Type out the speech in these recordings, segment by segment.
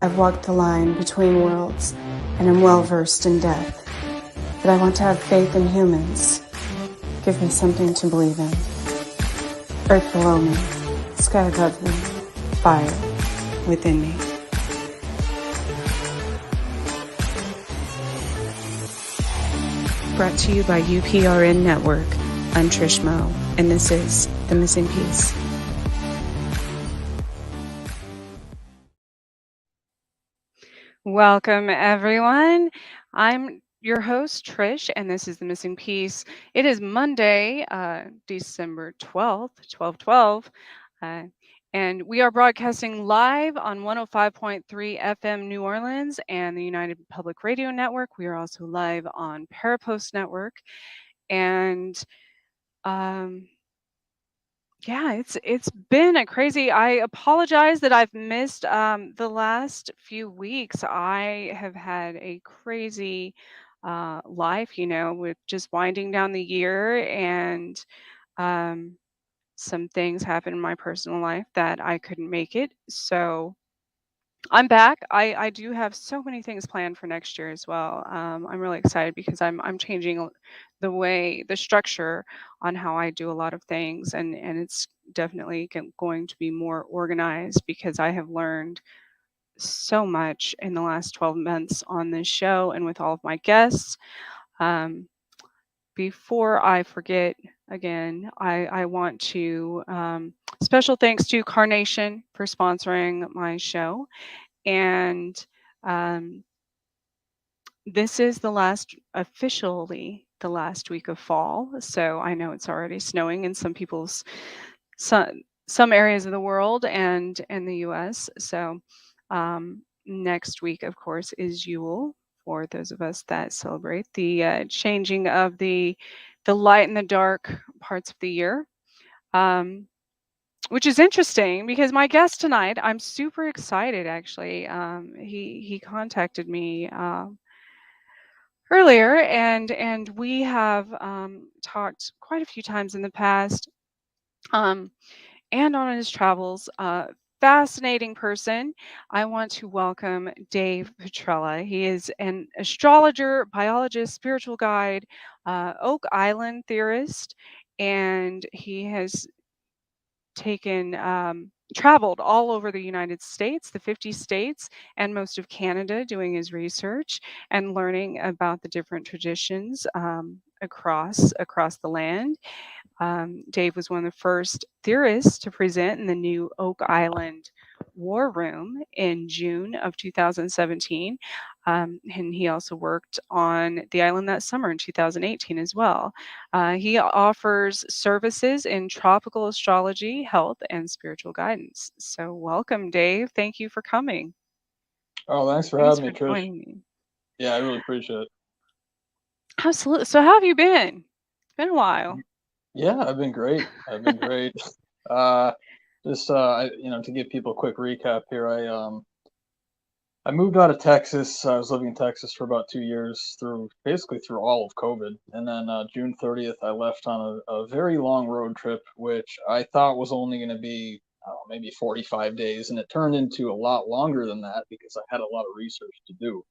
I've walked the line between worlds and am well versed in death. But I want to have faith in humans. Give me something to believe in. Earth below me, sky above me, fire within me. Brought to you by UPRN Network. I'm Trish Mo, and this is The Missing Piece. Welcome, everyone. I'm your host, Trish, and this is The Missing Piece. It is Monday, December 12th, 12/12, and we are broadcasting live on 105.3 FM New Orleans and the United Public Radio Network. We are also live on Parapost Network, and yeah, it's been a crazy. I apologize that I've missed the last few weeks. I have had a crazy life, with just winding down the year, and um, some things happened in my personal life that I couldn't make it. So I'm back. I do have so many things planned for next year as well. I'm really excited because I'm changing the structure on how I do a lot of things, and it's definitely going to be more organized because I have learned so much in the last 12 months on this show and with all of my guests. Um, Before I forget, again, I want to special thanks to Carnation for sponsoring my show. And um, this is officially the last week of fall. So I know it's already snowing in some areas of the world and the U.S. So next week, of course, is Yule for those of us that celebrate the changing of the light and the dark parts of the year. Which is interesting because my guest tonight, I'm super excited actually. He contacted me earlier, and we have talked quite a few times in the past, um, and on his travels. Fascinating person. I want to welcome Dave Petrella. He is an astrologer, biologist, spiritual guide, Oak Island theorist, and he has traveled all over the United States, the 50 states, and most of Canada, doing his research and learning about the different traditions across the land. Dave was one of the first theorists to present in the new Oak Island War Room in June of 2017. And he also worked on the island that summer in 2018 as well. He offers services in tropical astrology, health, and spiritual guidance. So, welcome, Dave. Thank you for coming. Oh, thanks for Thanks having for me, Trish. joining me. Yeah, I really appreciate it. Absolutely. So, how have you been? It's been a while. Yeah, I've been great. I've been great. Uh, to give people a quick recap here, I moved out of Texas. I was living in Texas for about 2 years through all of COVID, and then June 30th, I left on a very long road trip, which I thought was only going to be maybe 45 days, and it turned into a lot longer than that because I had a lot of research to do.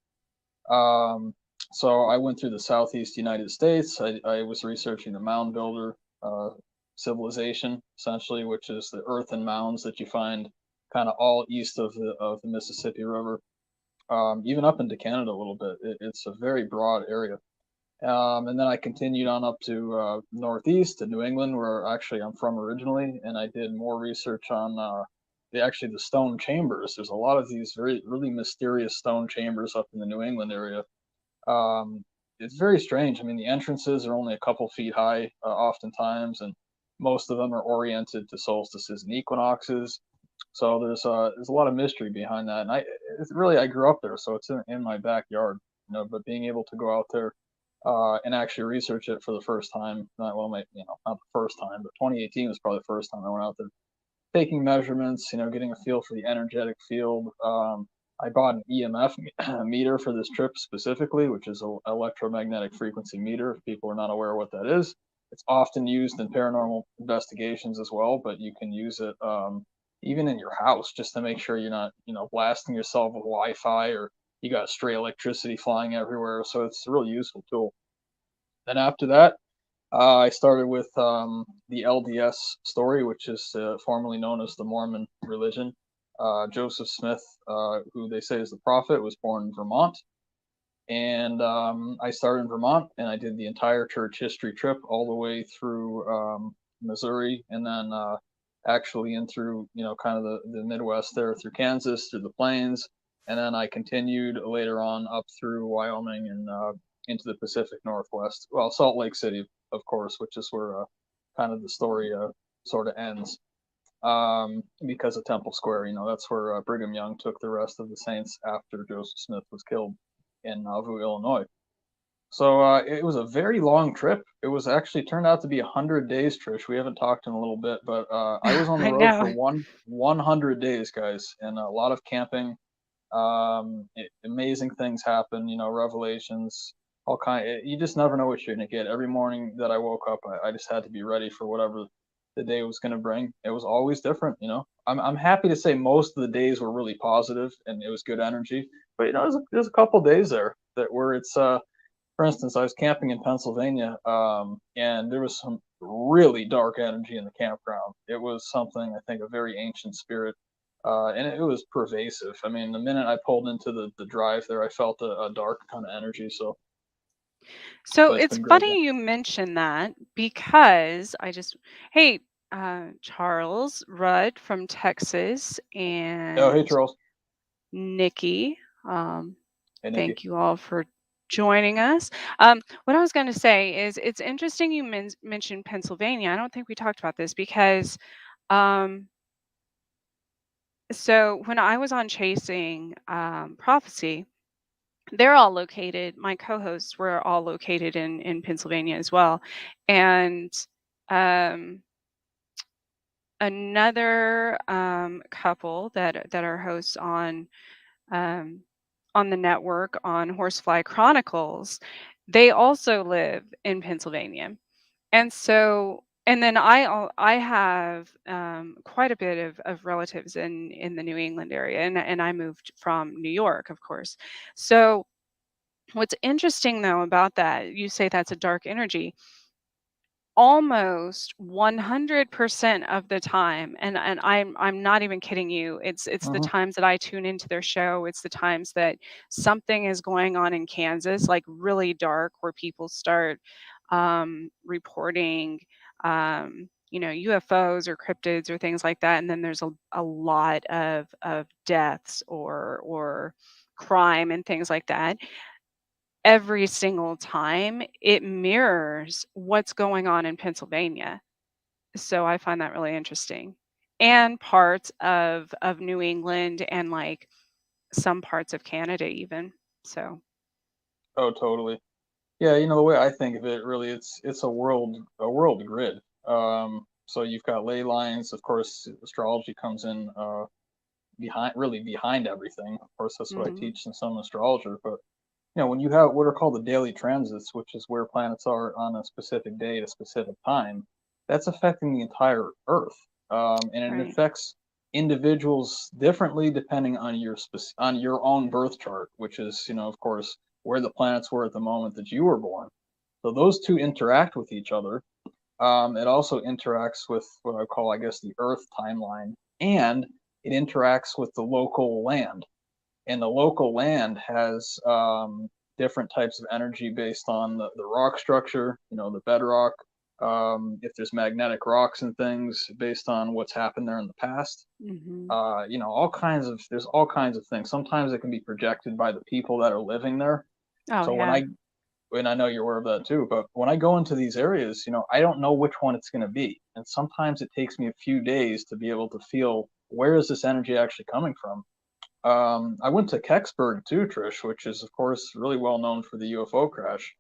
Um, so I went through the Southeast United States. I was researching the mound builder civilization, essentially, which is the earthen mounds that you find kind of all east of the Mississippi River, even up into Canada a little bit. It's a very broad area. And then I continued on up to northeast to New England, where actually I'm from originally, and I did more research on the stone chambers. There's a lot of these really mysterious stone chambers up in the New England area. um, it's very strange. I mean, the entrances are only a couple feet high, oftentimes, and most of them are oriented to solstices and equinoxes. So there's a lot of mystery behind that, and I grew up there, so it's in my backyard, But being able to go out there and actually research it for the first time, not the first time, but 2018 was probably the first time I went out there, taking measurements, getting a feel for the energetic field. I bought an EMF meter for this trip specifically, which is an electromagnetic frequency meter. If people are not aware of what that is, it's often used in paranormal investigations as well, but you can use it. even in your house, just to make sure you're not, blasting yourself with Wi-Fi or you got stray electricity flying everywhere. So it's a really useful tool. Then after that, I started with the LDS story, which is formerly known as the Mormon religion. Joseph Smith, who they say is the prophet, was born in Vermont. And I started in Vermont and I did the entire church history trip all the way through Missouri and then actually in through, kind of the Midwest there through Kansas, through the plains. And then I continued later on up through Wyoming and into the Pacific Northwest. Well, Salt Lake City, of course, which is where kind of the story sort of ends. Because of Temple Square, that's where Brigham Young took the rest of the saints after Joseph Smith was killed in Nauvoo, Illinois. So it was a very long trip. It was actually turned out to be 100 days, Trish. We haven't talked in a little bit, but I was on the I road for know. 100 days, guys, and a lot of camping. Amazing things happen, revelations, all kind. You just never know what you're gonna get. Every morning that I woke up, I just had to be ready for whatever the day was gonna bring. It was always different. I'm happy to say most of the days were really positive and it was good energy. But there's a couple days there that where it's for instance, I was camping in Pennsylvania, and there was some really dark energy in the campground. It was something, I think, a very ancient spirit, and it was pervasive. I mean, the minute I pulled into the drive there, I felt a dark kind of energy. So, So but it's it's been great. funny you mention that because hey, Charles Rudd from Texas Oh, hey, and Charles. Nikki. Um, Hey, Nikki. Thank you all for joining us. What I was going to say is it's interesting you mentioned Pennsylvania. I don't think we talked about this because um, so when I was on Chasing Prophecy, they're all located. My co-hosts were all located in Pennsylvania as well, and um, another couple that are hosts um, on the network on Horsefly Chronicles, they also live in Pennsylvania. And so, and then I have quite a bit of relatives in the New England area, and I moved from New York, of course. So what's interesting though about that, you say that's a dark energy. Almost 100% of the time, and I'm not even kidding you, it's the Hmm. times that I tune into their show, it's the times that something is going on in Kansas, like really dark, where people start reporting UFOs or cryptids or things like that, and then there's a lot of deaths or crime and things like that. Every single time, it mirrors what's going on in Pennsylvania. So I find that really interesting. And parts of New England and like some parts of Canada even. So Oh, totally. Yeah, the way I think of it, really, it's a world grid. So you've got ley lines. Of course, astrology comes in behind everything. Of course, that's what I mhm. teach in some astrologer. But when you have what are called the daily transits, which is where planets are on a specific day at a specific time, that's affecting the entire Earth, and it Right. affects individuals differently depending on on your own birth chart, which is, of course, where the planets were at the moment that you were born. So those two interact with each other. It also interacts with what I call, I guess, the Earth timeline, and it interacts with the local land, and the local land has different types of energy based on the rock structure, the bedrock, if there's magnetic rocks and things based on what's happened there in the past. Mhm. There's all kinds of things. Sometimes it can be projected by the people that are living there. Oh So yeah. when I know you're aware of that too, but when I go into these areas, I don't know which one it's going to be. And sometimes it takes me a few days to be able to feel where is this energy actually coming from. I went to Kecksburg too, Trish, which is of course really well known for the UFO crash.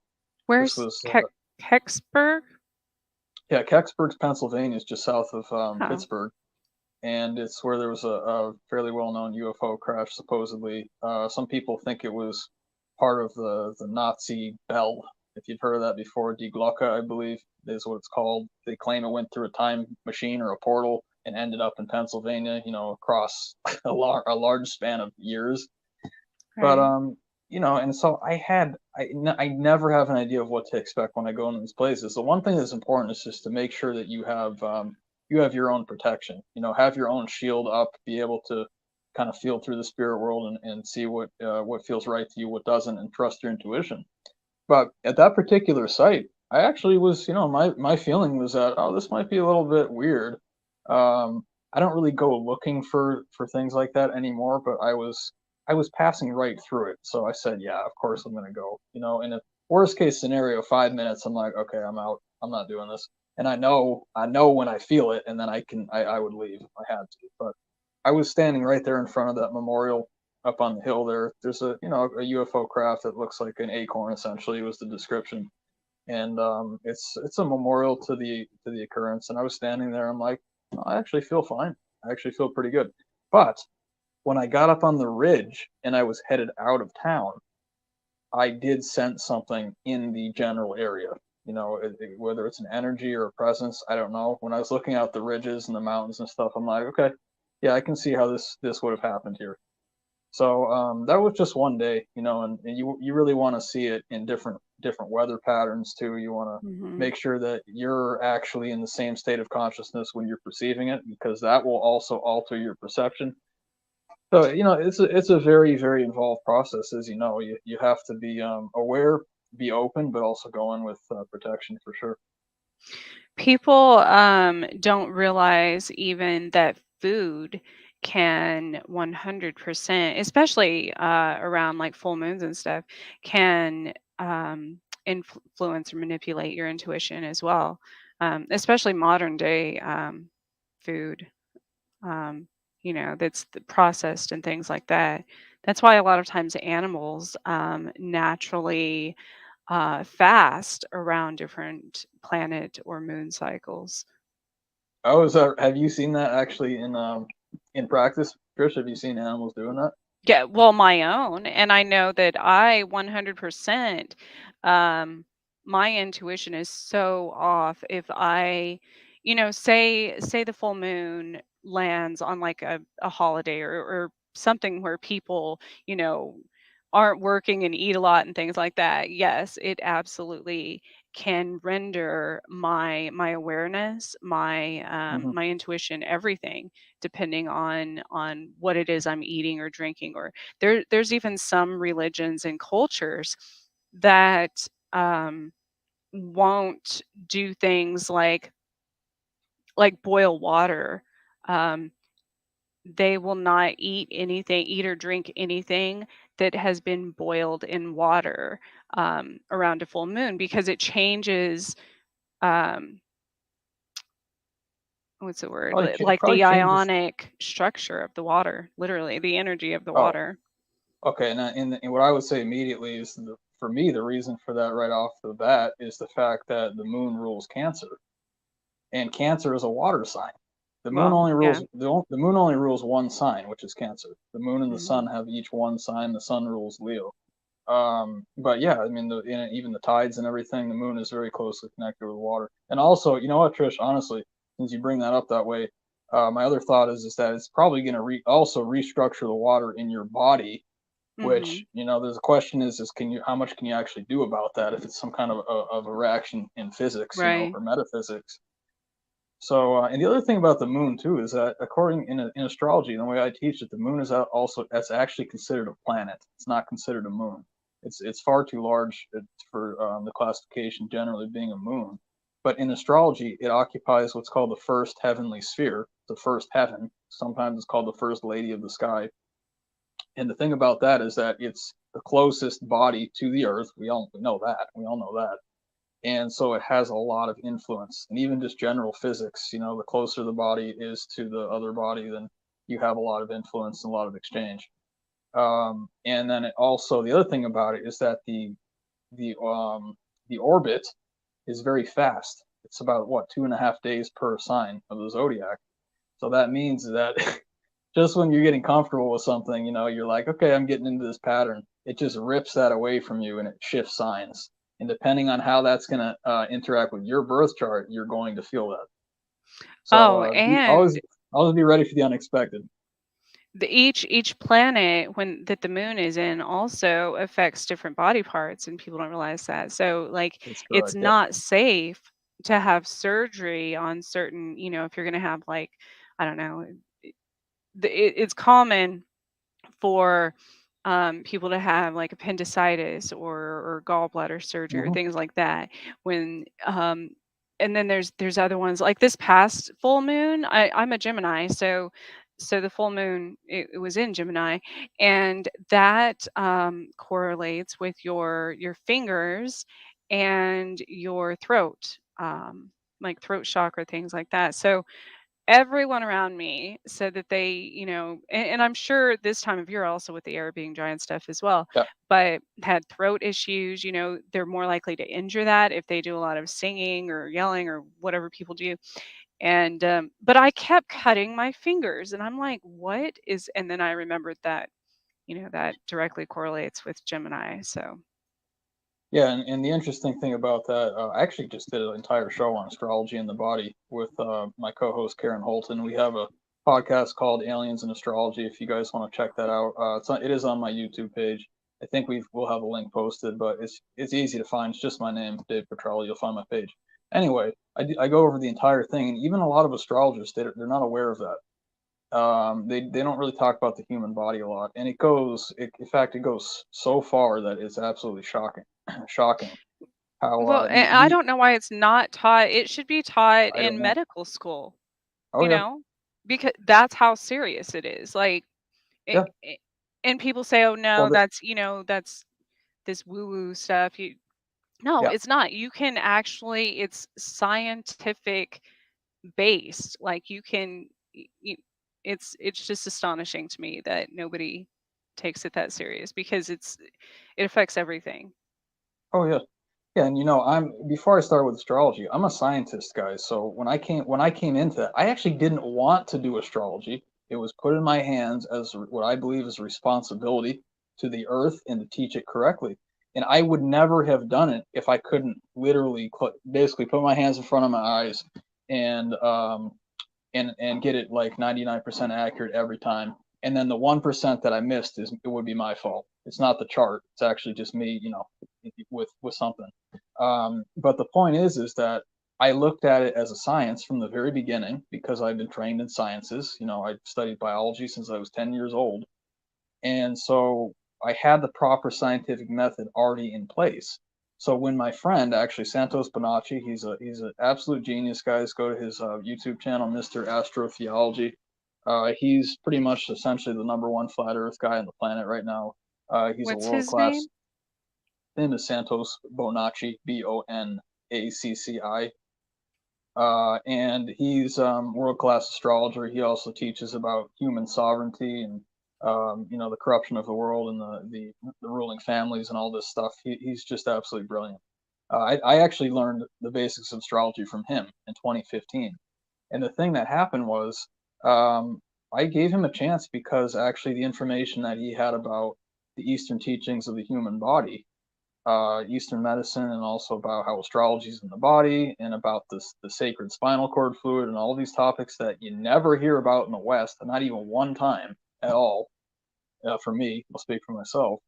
This Where's was Kecksburg? yeah, Kecksburg's Pennsylvania is just south of Oh. Pittsburgh, and it's where there was a fairly well-known UFO crash. Supposedly, some people think it was part of the Nazi bell. If you've heard of that before, Die Glocke, I believe is what it's called. They claim it went through a time machine or a portal and ended up in Pennsylvania, across a large span of years. But Right. and so I never have an idea of what to expect when I go into these places. The one thing that's important is just to make sure that you have your own protection. Have your own shield up, be able to kind of feel through the spirit world and see what feels right to you, what doesn't, and trust your intuition. But at that particular site, I actually was, my feeling was that, oh, this might be a little bit weird. I don't really go looking for things like that anymore, but I was passing right through it. So I said, yeah, of course I'm gonna go. In a worst case scenario, 5 minutes, I'm like, okay, I'm out. I'm not doing this. And I know when I feel it, and then I would leave if I had to. But I was standing right there in front of that memorial up on the hill there. There's a UFO craft that looks like an acorn, essentially, was the description. And it's a memorial to the occurrence. And I was standing there. I'm like, I actually feel fine. I actually feel pretty good. But when I got up on the ridge and I was headed out of town, I did sense something in the general area. Whether it's an energy or a presence, I don't know. When I was looking out the ridges and the mountains and stuff, I'm like, okay, yeah, I can see how this would have happened here. So that was just one day, and you really want to see it in different weather patterns too. You want to Hmm. make sure that you're actually in the same state of consciousness when you're perceiving it, because that will also alter your perception. So it's a very very involved process, as you know. You have to be aware, be open, but also go in with protection for sure. People don't realize even that food can 100%, especially around like full moons and stuff, can influence or manipulate your intuition as well, especially modern day food. um, that's processed and things like that. That's why a lot of times animals naturally fast around different planet or moon cycles. Have you seen that actually in practice, Trish? Have you seen animals doing that? Yeah, well, my own, and I know that I 100%, um, my intuition is so off if I, say the full moon lands on like a holiday or something where people, aren't working and eat a lot and things like that. Yes, it absolutely can render my awareness, Hmm. my intuition, everything depending on what it is I'm eating or drinking. Or there's even some religions and cultures that um won't do things like boil water. um they will not eat or drink anything that has been boiled in water around a full moon, because it changes, um what's the word, like Probably the changes. ionic structure of the water, literally the energy of the Oh, water. okay. And what I would say immediately is, for me, the reason for that right off the bat is the fact that the moon rules Cancer, and Cancer is a water sign. Well, yeah. The moon only rules one sign, which is Cancer. The moon and the sun Mhm. have each one sign. The sun rules Leo. But yeah, I mean, even the tides and everything, the moon is very closely connected with water. And also, you know what, Trish? Honestly, since you bring that up that way, my other thought is that it's probably going to also restructure the water in your body. Which, Mhm. there's a question is how much can you actually do about that if it's some kind of a reaction in physics, Right. or metaphysics. So, and the other thing about the moon too is that, according in astrology, the way I teach it, the moon is also that's actually considered a planet. It's not considered a moon. It's far too large for the classification generally being a moon. But in astrology, it occupies what's called the first heavenly sphere, the first heaven. Sometimes it's called the first lady of the sky. And the thing about that is that it's the closest body to the Earth. We all know that. We all know that. And so it has a lot of influence. And even just general physics, the closer the body is to the other body, then you have a lot of influence and a lot of exchange. And then the other thing about it is that the the orbit is very fast. It's about what 2.5 days per sign of the zodiac. So that means that just when you're getting comfortable with something, you're like, okay, I'm getting into this pattern. It just rips that away from you and it shifts signs. And depending on how that's going to interact with your birth chart, you're going to feel that. So Oh, always, and I'll just be ready for the unexpected. Each planet when that the moon is in also affects different body parts, and people don't realize that. So like That's it's correct. Yep. not safe to have surgery on certain, if you're going to have like, I don't know, it's common for people to have like appendicitis or gallbladder surgery or Hmm. things like that. When and then there's other ones like this past full moon. I'm a Gemini, so the full moon it was in Gemini, and that correlates with your fingers and your throat, like throat chakra, things like that. So everyone around me said that they, and I'm sure this time of year also with the air being dry and stuff as well, Yeah. but had throat issues. They're more likely to injure that if they do a lot of singing or yelling or whatever people do. And but I kept cutting my fingers, and I'm like, what is? And then I remembered that that directly correlates with Gemini. So Yeah, and the interesting thing about that, I actually just did an entire show on astrology and the body with my co-host Karen Holton. We have a podcast called Aliens and Astrology. If you guys want to check that out, it is on my YouTube page. I think we'll have a link posted, but it's easy to find. It's just my name, Dave Petrella. You'll find my page. Anyway, I go over the entire thing, and even a lot of astrologers they're not aware of that. They don't really talk about the human body a lot, and in fact, it goes so far that it's absolutely shocking, shocking how well, and I don't know why it's not taught. It should be taught I don't in know. medical school, Oh you yeah, know, because that's how serious it is. Like, yeah, and people say, "Oh well, no, that's this woo-woo stuff." No, yeah, it's not. You can actually, it's scientific based. Like you can, it's just astonishing to me that nobody takes it that serious because it affects everything. oh yeah, yeah. And I'm before I started with astrology, I'm a scientist, guys. So when I came into that, I actually didn't want to do astrology. It was put in my hands as what I believe is a responsibility to the earth and to teach it correctly. And I would never have done it if I couldn't literally basically put my hands in front of my eyes and and get it like 99% accurate every time. And then the 1% that I missed it would be my fault. It's not the chart. It's actually just me, with something. But the point is that I looked at it as a science from the very beginning because I've been trained in sciences. I studied biology since I was 10 years old, and so I had the proper scientific method already in place. So when my friend, actually Santos Bonacci, he's an absolute genius, guys. Go to his YouTube channel, Mr. Astrotheology. He's pretty much essentially the number one flat Earth guy on the planet right now. He's a What's world his class. name? His name is Santos Bonacci, Bonacci. And he's world class astrologer. He also teaches about human sovereignty and the corruption of the world and the ruling families and all this stuff. He's just absolutely brilliant. I actually learned the basics of astrology from him in 2015. And the thing that happened was I gave him a chance because actually the information that he had about the Eastern teachings of the human body, Eastern medicine, and also about how astrology is in the body, and about the sacred spinal cord fluid, and all these topics that you never hear about in the West, not even one time at all. For me, I'll speak for myself.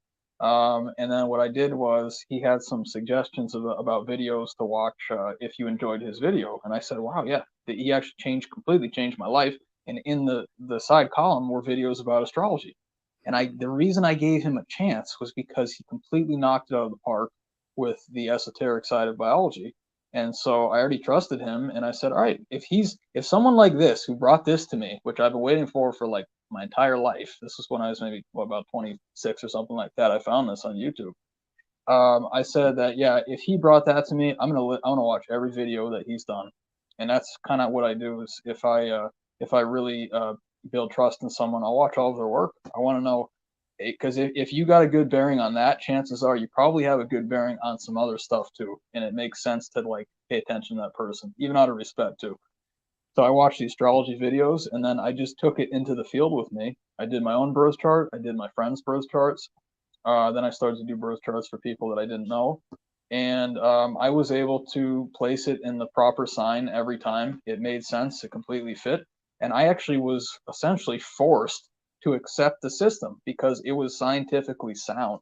And then what I did was he had some suggestions about videos to watch if you enjoyed his video, and I said, "Wow, yeah." He actually completely changed my life. And in the side column were videos about astrology. And the reason I gave him a chance was because he completely knocked it out of the park with the esoteric side of biology. And so I already trusted him, and I said, all right, if someone like this who brought this to me, which I've been waiting for like my entire life. This was when I was maybe about 26 or something like that. I found this on YouTube. I said that, yeah, if he brought that to me, I'm gonna watch every video that he's done, and that's kind of what I do. Is if I really build trust in someone, I'll watch all of their work. I want to know, because if you got a good bearing on that, chances are you probably have a good bearing on some other stuff too, and it makes sense to like pay attention to that person, even out of respect too. So I watched the astrology videos, and then I just took it into the field with me. I did my own birth chart. I did my friends' birth charts. Then I started to do birth charts for people that I didn't know. And I was able to place it in the proper sign every time. It made sense. It completely fit. And I actually was essentially forced to accept the system because it was scientifically sound.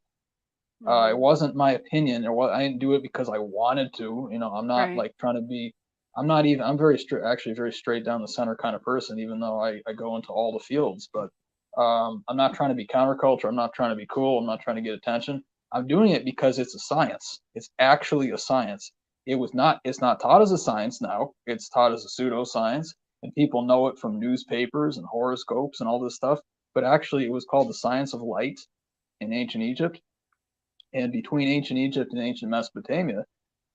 It Mm-hmm. wasn't my opinion, or what. I didn't do it because I wanted to. I'm not Right. like trying to be. I'm not even. I'm very straight, actually, very straight down the center kind of person. Even though I go into all the fields, but I'm not trying to be counterculture. I'm not trying to be cool. I'm not trying to get attention. I'm doing it because it's a science. It's actually a science. It was not. It's not taught as a science now. It's taught as a pseudoscience, and people know it from newspapers and horoscopes and all this stuff. But actually, it was called the science of light in ancient Egypt, and between ancient Egypt and ancient Mesopotamia,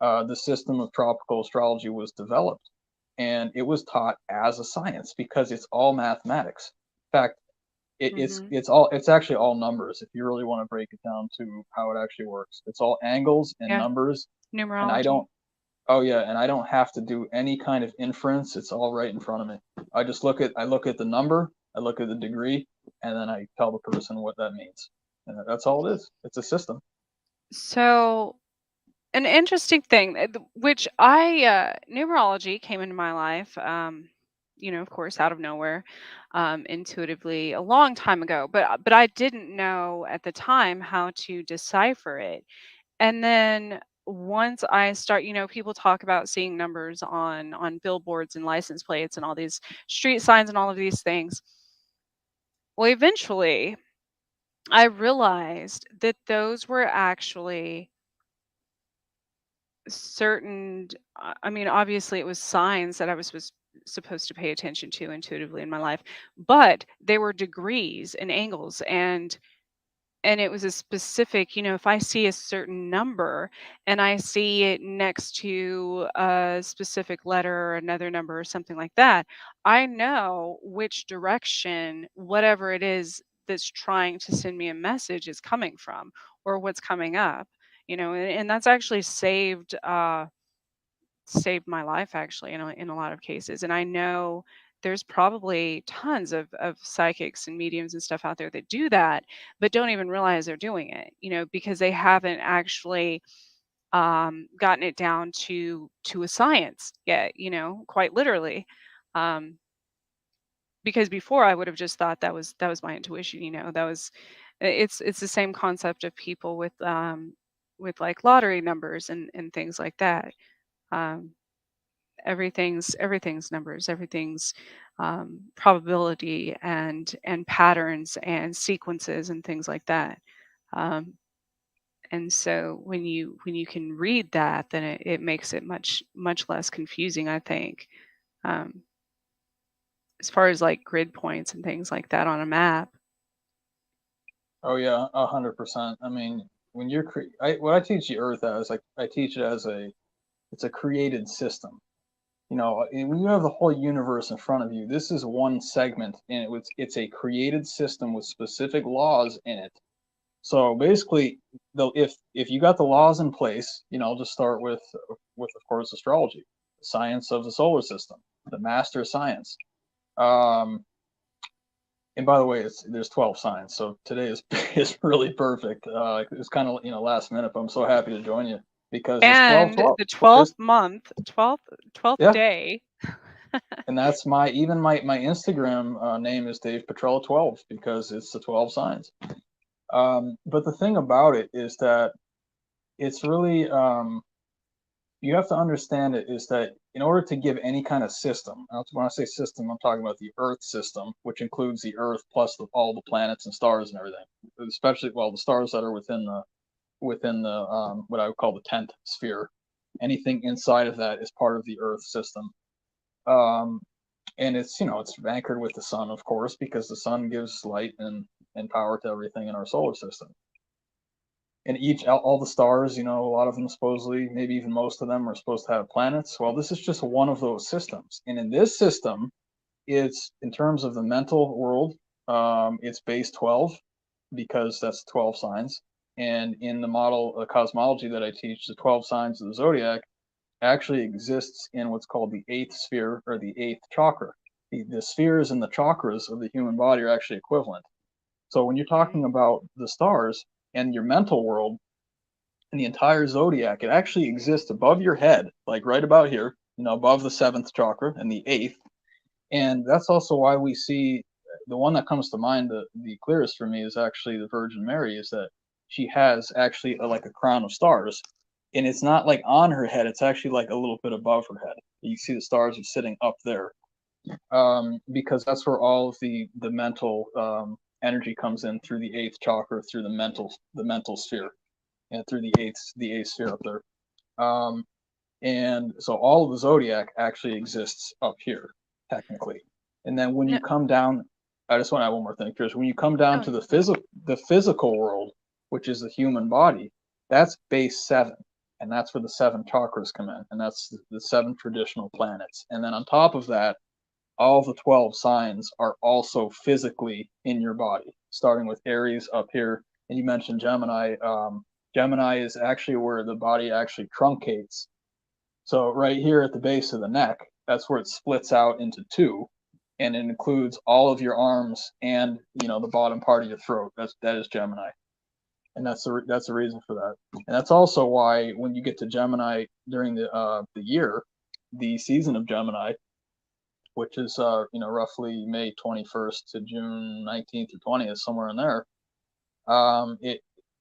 the system of tropical astrology was developed. And it was taught as a science because it's all mathematics. In fact, Mm-hmm. it's actually all numbers. If you really want to break it down to how it actually works, it's all angles and Yeah. numbers. And I Numerology. don't. Oh yeah, and I don't have to do any kind of inference. It's all right in front of me. I look at the number, I look at the degree, and then I tell the person what that means. And that's all it is. It's a system. So, an interesting thing, which numerology came into my life, of course, out of nowhere, intuitively a long time ago. But I didn't know at the time how to decipher it. And then once I start, people talk about seeing numbers on billboards and license plates and all these street signs and all of these things. Well, eventually, I realized that those were actually certain I mean, obviously it was signs that I was supposed to pay attention to intuitively in my life, but they were degrees and angles, and it was a specific, if I see a certain number and I see it next to a specific letter or another number or something like that, I know which direction whatever it is that's trying to send me a message is coming from, or what's coming up. And that's actually saved my life actually in a lot of cases. And I know there's probably tons of psychics and mediums and stuff out there that do that, but don't even realize they're doing it, because they haven't actually gotten it down to a science yet, quite literally. Um, because before I would have just thought that was my intuition, that was it's the same concept of people with like lottery numbers and things like that. Um, everything's numbers, everything's probability and patterns and sequences and things like that. um, and so when you can read that, then it makes it much less confusing, I think. um, as far as like grid points and things like that on a map. Oh yeah, 100%. I mean, when what I teach the Earth as, like, I teach it as it's a created system. When you have the whole universe in front of you, this is one segment, and it's a created system with specific laws in it. So basically, though, if you got the laws in place, I'll just start with of course astrology, the science of the solar system, the master science. Um, and by the way, there's 12 signs, so today is is really perfect. It's kind of last minute, but I'm so happy to join you because it's 12 And 12. the 12th There's month, 12th Yeah, day. and that's my Instagram name is Dave Petrella 12 because it's the 12 signs. But the thing about it is that it's really you have to understand it is that in order to give any kind of system, when I say system, I'm talking about the Earth system, which includes the Earth plus all the planets and stars and everything, especially the stars that are within the what I would call the 10th sphere. Anything inside of that is part of the Earth system. Um, and it's anchored with the sun, of course, because the sun gives light and power to everything in our solar system. And all the stars, a lot of them supposedly, maybe even most of them, are supposed to have planets. Well, this is just one of those systems. And in this system, it's in terms of the mental world, it's base 12 because that's 12 signs. And in the model of cosmology that I teach, the 12 signs of the zodiac actually exists in what's called the eighth sphere or the eighth chakra. The spheres and the chakras of the human body are actually equivalent. So when you're Okay. talking about the stars and your mental world and the entire zodiac, it actually exists above your head, like right about here, above the seventh chakra and the eighth. And that's also why we see the one that comes to mind, the clearest for me, is actually the Virgin Mary, is that she has actually like a crown of stars, and it's not like on her head, it's actually like a little bit above her head. You see the stars are sitting up there, because that's where all of the mental energy comes in through the eighth chakra, through the mental sphere, and through the eighth sphere up there. Um, and so all of the zodiac actually exists up here, technically. And then when No, you come down, I just want to add one more thing, Trish. When you come down oh, to the physical world, which is the human body, that's base 7. And that's where the 7 chakras come in. And that's the 7 traditional planets. And then on top of that, all the 12 signs are also physically in your body, starting with Aries up here. And you mentioned Gemini. Gemini is actually where the body actually truncates. So right here at the base of the neck, that's where it splits out into 2, and it includes all of your arms and the bottom part of your throat. That is Gemini, and that's the reason for that. And that's also why when you get to Gemini during the year, the season of Gemini, which is roughly May 21st to June 19th or 20th, somewhere in there.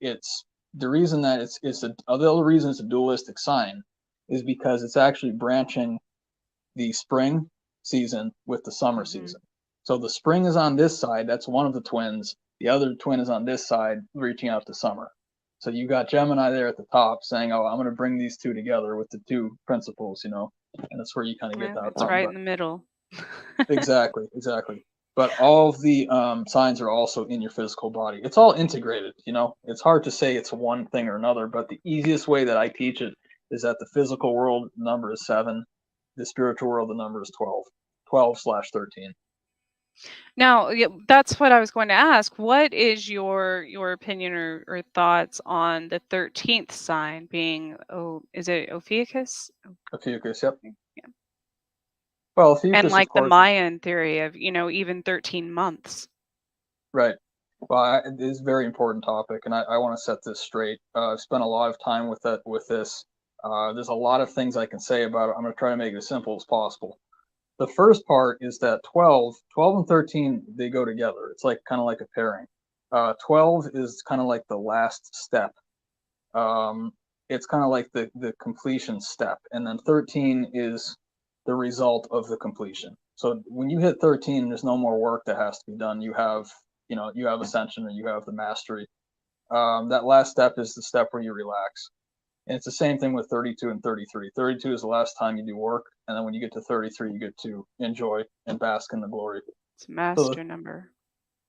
It's the reason that it's the other reason it's a dualistic sign is because it's actually branching the spring season with the summer hmm season. So the spring is on this side, that's one of the twins. The other twin is on this side, reaching out to summer. So you got Gemini there at the top saying, "Oh, I'm going to bring these two together with the two principles," and that's where you kind of get yeah, that it's from. right But in the middle. exactly, exactly. But all of the signs are also in your physical body. It's all integrated. It's hard to say it's one thing or another, but the easiest way that I teach it is that the physical world number is 7, the spiritual world the number is 12, 12/13. Now, yeah, that's what I was going to ask. What is your opinion or thoughts on the 13th sign being, oh, is it Ophiuchus? Ophiuchus, yep. Okay, yeah. Well, And Ophiuchus, of like the course, is Mayan theory of, even 13 months. right. Well, it is a very important topic, and I want to set this straight. I've spent a lot of time with this. There's a lot of things I can say about it. I'm going to try to make it as simple as possible. The first part is that 12 and 13, they go together. It's like kind of like a pairing. 12 is kind of like the last step. Um, it's kind of like the completion step, and then 13 is the result of the completion. So when you hit 13, there's no more work that has to be done. You have ascension, or you have the mastery. That last step is the step where you relax. And it's the same thing with 32 and 33. 32 is the last time you do work, and then when you get to 33, you get to enjoy and bask in the glory. It's a So, master number.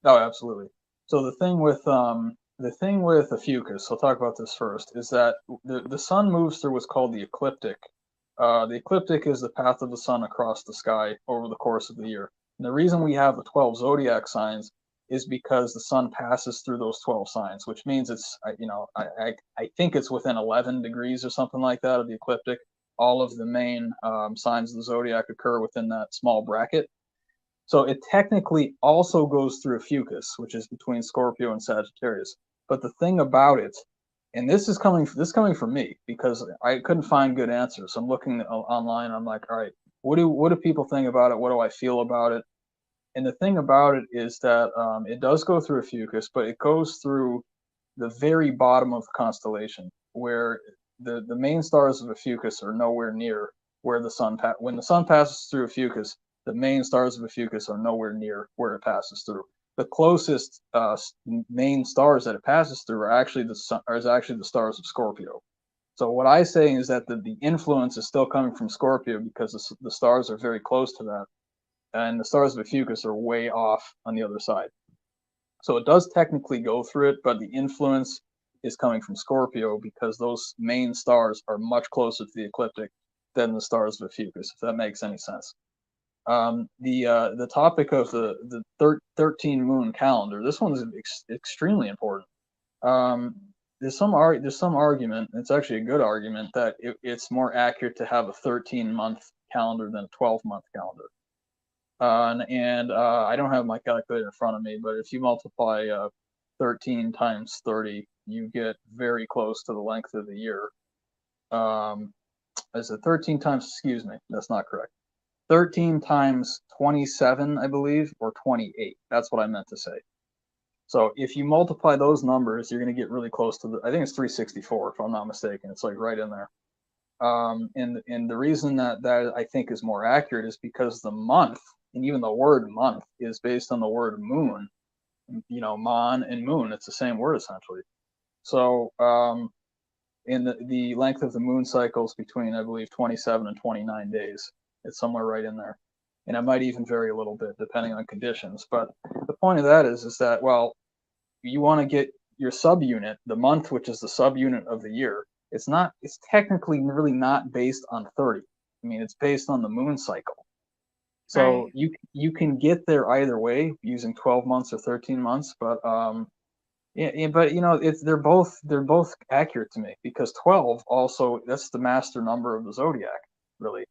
oh, absolutely. So the thing with Ophiuchus, I'll talk about this first, is that the sun moves through what's called the ecliptic. The ecliptic is the path of the sun across the sky over the course of the year. And the reason we have the 12 zodiac signs is because the sun passes through those 12 signs, which means I think it's within 11 degrees or something like that of the ecliptic. All of the main signs of the zodiac occur within that small bracket. So it technically also goes through Ophiuchus, which is between Scorpio and Sagittarius. But the thing about it, and this is coming from me because I couldn't find good answers. So I'm looking online. I'm like, all right, what do people think about it? What do I feel about it? And the thing about it is that it does go through Ophiuchus, but it goes through the very bottom of the constellation, where the main stars of Ophiuchus are nowhere near where when the sun passes through Ophiuchus, the main stars of Ophiuchus are nowhere near where it passes through. The closest main stars that it passes through are actually the stars of Scorpio. So what I say is that the influence is still coming from Scorpio because the stars are very close to that, and the stars of Ophiuchus are way off on the other side. So it does technically go through it, but the influence is coming from Scorpio because those main stars are much closer to the ecliptic than the stars of Ophiuchus, if that makes any sense. The topic of the 13 moon calendar. This one is extremely important. Um, there's some argument. It's actually a good argument that it's more accurate to have a 13-month calendar than a 12-month calendar. And I don't have my calculator in front of me, but if you multiply 13 times 30, you get very close to the length of the year. Is it 13 times? Excuse me, that's not correct. 13 times 27, I believe, or 28. That's what I meant to say. So if you multiply those numbers, you're going to get really close to I think it's 364, if I'm not mistaken. It's like right in there. And the reason that I think is more accurate is because the month, and even the word month, is based on the word moon. Mon and moon, it's the same word essentially. So in the length of the moon cycles between, I believe, 27 and 29 days. It's somewhere right in there. And it might even vary a little bit depending on conditions. But the point of that is that, well, you want to get your subunit, the month, which is the subunit of the year. It's technically really not based on 30. I mean, it's based on the moon cycle. So Right. you can get there either way using 12 months or 13 months, but yeah, but they're both accurate to me because 12 also, that's the master number of the zodiac, really.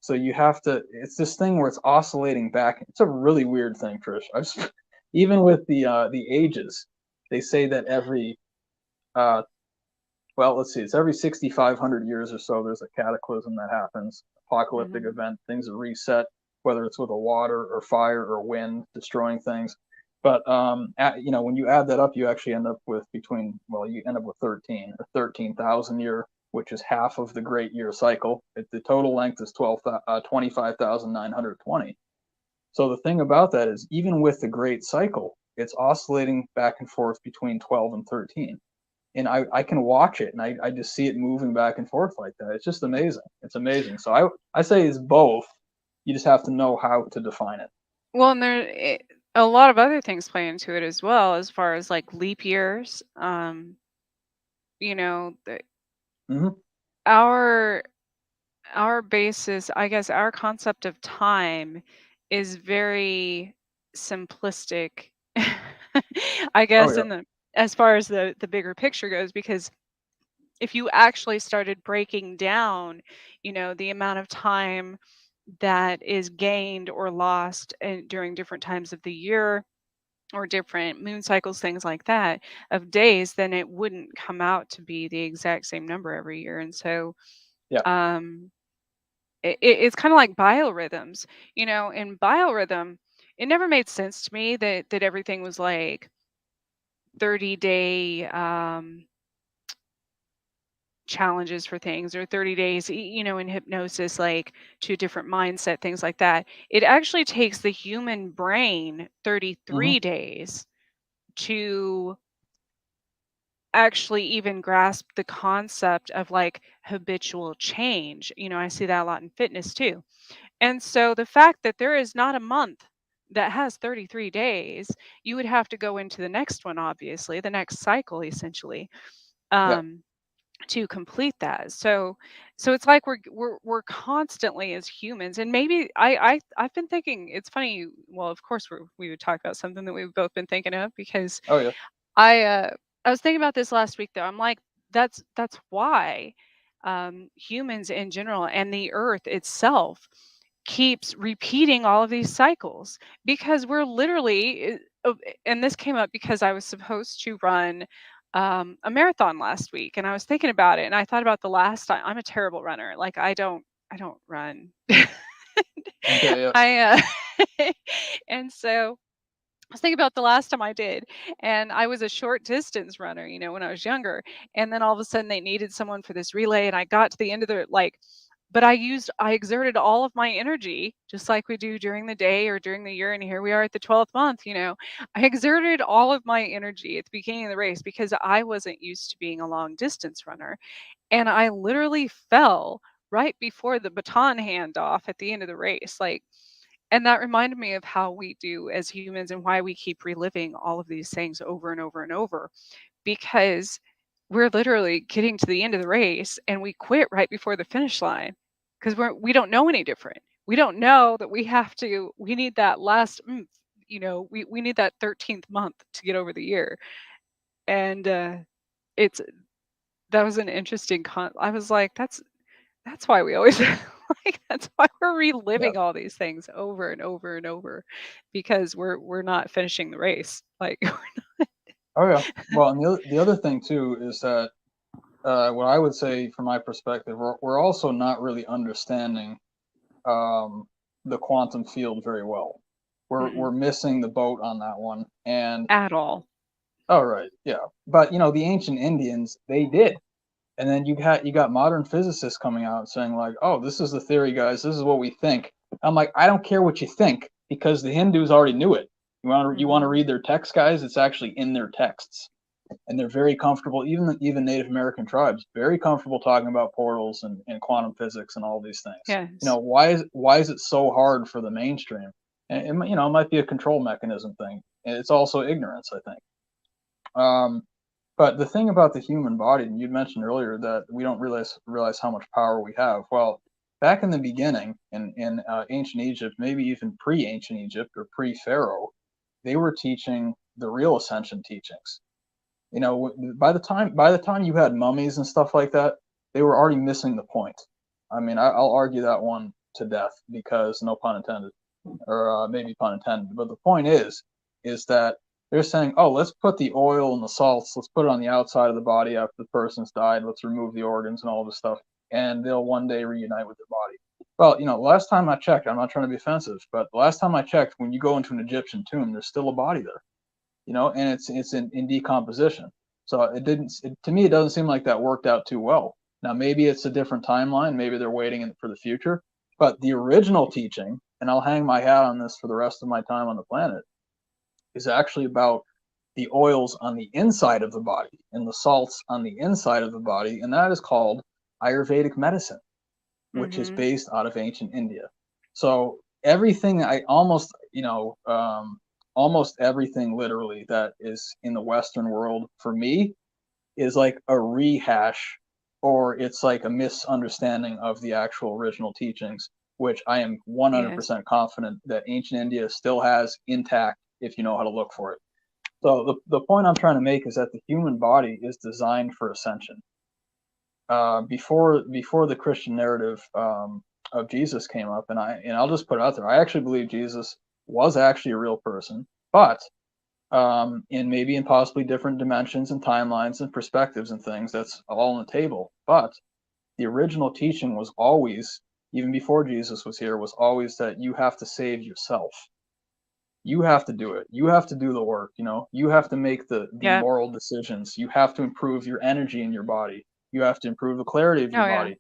So you have to, it's this thing where it's oscillating back. It's a really weird thing, Trish. Even with the ages, they say that uh well, let's see, it's every 6,500 years or so there's a cataclysm that happens, apocalyptic Hmm. event, things are reset, whether it's with a water or fire or wind destroying things. But when you add that up, you actually end up with you end up with 13 or 13,000 year, which is half of the great year cycle. The total length is 25,920. So the thing about that is, even with the great cycle, it's oscillating back and forth between 12 and 13. And I can watch it and I just see it moving back and forth like that. It's just amazing. It's amazing. So I say it's both. You just have to know how to define it. Well, and a lot of other things play into it as well, as far as like leap years. You know, Hmm. our our basis, I guess, our concept of time is very simplistic. I Oh guess yeah. in the as far as the bigger picture goes, because if you actually started breaking down, the amount of time that is gained or lost during different times of the year or different moon cycles, things like that, of days, then it wouldn't come out to be the exact same number every year. And so, Yeah. um, it's kind of like biorhythms. In biorhythm, it never made sense to me that everything was like 30-day challenges for things, or 30 days, in hypnosis, like to a different mindset, things like that. It actually takes the human brain Hmm. 33 days to actually even grasp the concept of like habitual change. I see that a lot in fitness too. And so the fact that there is not a month that has 33 days, you would have to go into the next one, obviously, the next cycle essentially. Yeah. Um, to complete that. So it's like we're constantly as humans, and maybe I've been thinking it's funny. Well, of course we would talk about something that we've both been thinking of, because Oh yeah. I uh I was thinking about this last week though. I'm like, that's why humans in general and the earth itself keeps repeating all of these cycles, because we're literally and this came up because I was supposed to run a marathon last week, and I was thinking about it, and I thought about the last time. I'm a terrible runner. Like I don't run. Okay. Yeah. I and so I was thinking about the last time I did, and I was a short distance runner, when I was younger. And then all of a sudden they needed someone for this relay, and I got to the end of the but I exerted all of my energy, just like we do during the day or during the year. And here we are at the 12th month. I exerted all of my energy at the beginning of the race because I wasn't used to being a long distance runner. And I literally fell right before the baton handoff at the end of the race. And that reminded me of how we do as humans and why we keep reliving all of these things over and over and over, because we're literally getting to the end of the race and we quit right before the finish line because we don't know any different. We don't know that we need that last we need that 13th month to get over the year. And it's that was an interesting I was like, that's why we always that's why we're Yeah. reliving all these things over and over and over, because we're not finishing the race. Like Oh yeah. Well, and the other thing too is that what I would say from my perspective, we're also not really understanding. the quantum field very well. We're Mm-mm. missing the boat on that one. And At all. oh right, yeah. But the ancient Indians, they did. And then you got modern physicists coming out saying like, "Oh, this is the theory, guys. This is what we think." I'm like, I don't care what you think because the Hindus already knew it. You want to Hmm. read their texts, guys? It's actually in their texts, and they're very comfortable. Even Native American tribes very comfortable talking about portals and quantum physics and all these things. Yes. Why is it so hard for the mainstream? And it might be a control mechanism thing. And it's also ignorance, I think. Um, but the thing about the human body, and you mentioned earlier that we don't realize how much power we have. Well, back in the beginning, in ancient Egypt, maybe even pre-ancient Egypt or pre-Pharaoh, they were teaching the real ascension teachings. By the time you had mummies and stuff like that, they were already missing the point. I mean, I'll argue that one to death because no pun intended, or maybe pun intended. But the point is that they're saying, oh, let's put the oil and the salts, let's put it on the outside of the body after the person's died. Let's remove the organs and all this stuff, and they'll one day reunite with their body. Well, last time I checked, I'm not trying to be offensive, but the last time I checked, when you go into an Egyptian tomb, there's still a body there, and it's in decomposition. So to me, it doesn't seem like that worked out too well. Now, maybe it's a different timeline. Maybe they're waiting for the future. But the original teaching, and I'll hang my hat on this for the rest of my time on the planet, is actually about the oils on the inside of the body and the salts on the inside of the body, and that is called Ayurvedic medicine, which is Hmm. based out of ancient India. So everything almost everything literally that is in the Western world for me is like a rehash, or it's like a misunderstanding of the actual original teachings, which I am Yes. 100% confident that ancient India still has intact if you know how to look for it. So the point I'm trying to make is that the human body is designed for ascension. Before the Christian narrative of Jesus came up, and I'll just put it out there, I actually believe Jesus was actually a real person, but in possibly different dimensions and timelines and perspectives and things. That's all on the table. But the original teaching was always, even before Jesus was here, was always that you have to save yourself. You have to do it. You have to do the work. You have to make the Yep. moral decisions. You have to improve your energy in your body. You have to improve the clarity of your Oh yeah. body.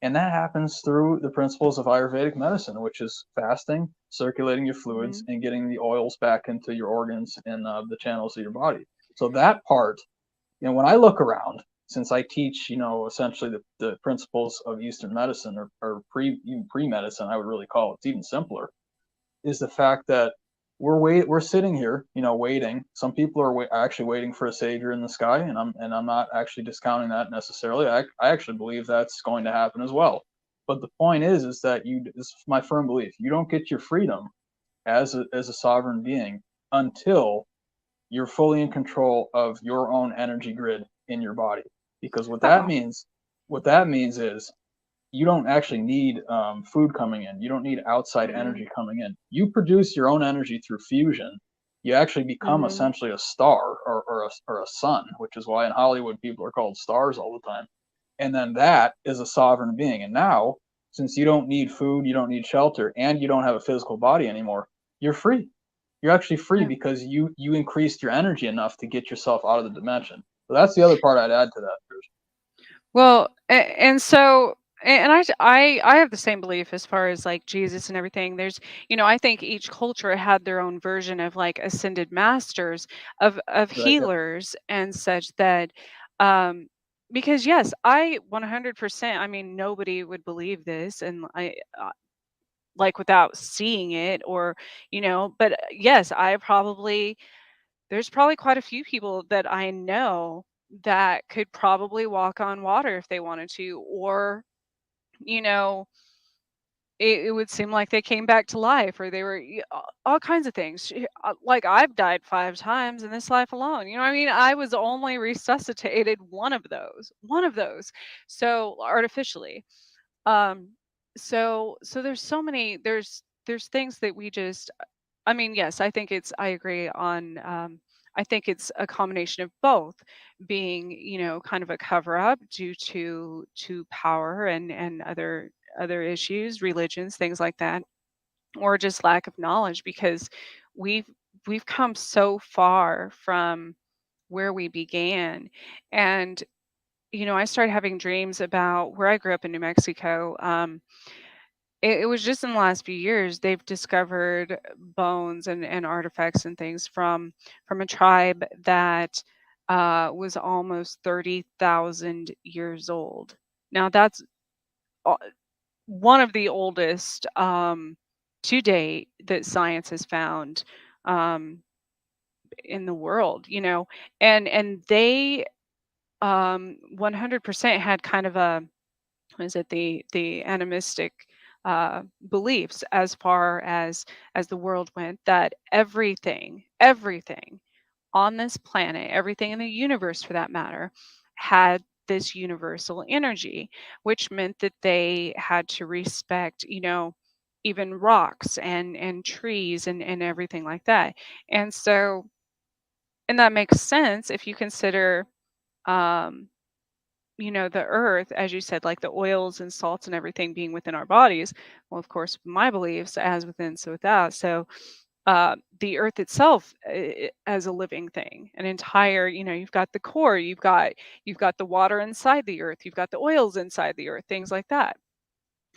And that happens through the principles of Ayurvedic medicine, which is fasting, circulating your fluids, Hmm. and getting the oils back into your organs and the channels of your body. So that part, when I look around, since I teach, essentially the principles of Eastern medicine, or even pre-medicine, I would really call it. It's even simpler, is the fact that we're sitting here, waiting. Some people are actually waiting for a savior in the sky, and I'm not actually discounting that necessarily. I actually believe that's going to happen as well. But the point is that this is my firm belief. You don't get your freedom as a sovereign being until you're fully in control of your own energy grid in your body. Because Oh. what that means is you don't actually need food coming in. You don't need outside Mm-mm. energy coming in. You produce your own energy through fusion. You actually become Hmm. essentially a star, or a sun, which is why in Hollywood people are called stars all the time. And then that is a sovereign being. And now, since you don't need food, you don't need shelter, and you don't have a physical body anymore, you're free. You're actually free Yeah. because you increased your energy enough to get yourself out of the dimension. So that's the other part I'd add to that. Well, and so and I have the same belief as far as like Jesus and everything. I think each culture had their own version of like ascended masters of Right? Yep. healers and such that um because yes, I 100%, I mean nobody would believe this, and I like without seeing it, or but yes, I probably there's probably quite a few people that I know that could probably walk on water if they wanted to, or, you know, it would seem like they came back to life, or they were all kinds of things. Like I've died 5 times in this life alone. You know what I mean? I was only resuscitated one of those. So artificially. Um, so there's so many, there's things that we just, I mean, yes, I agree on, I think it's a combination of both being, kind of a cover up due to power and other issues, religions, things like that. or just lack of knowledge, because we've we've come so far from where we began. And I started having dreams about where I grew up in New Mexico. It was just in the last few years they've discovered bones and artifacts and things from a tribe that was almost 30,000 years old. Now that's uh, one of the oldest to date that science has found um, in the world. And they 100% had kind of a, what is it, the animistic beliefs as far as the world went, that everything on this planet, everything in the universe for that matter, had this universal energy, which meant that they had to respect, even rocks and trees and everything like that. And so, and that makes sense if you consider um the earth, as you said, like the oils and salts and everything being within our bodies. Well, of course, my beliefs, as within, so without. So, the earth itself, as a living thing, an entire, you've got the core, you've got the water inside the earth, you've got the oils inside the earth, things like that.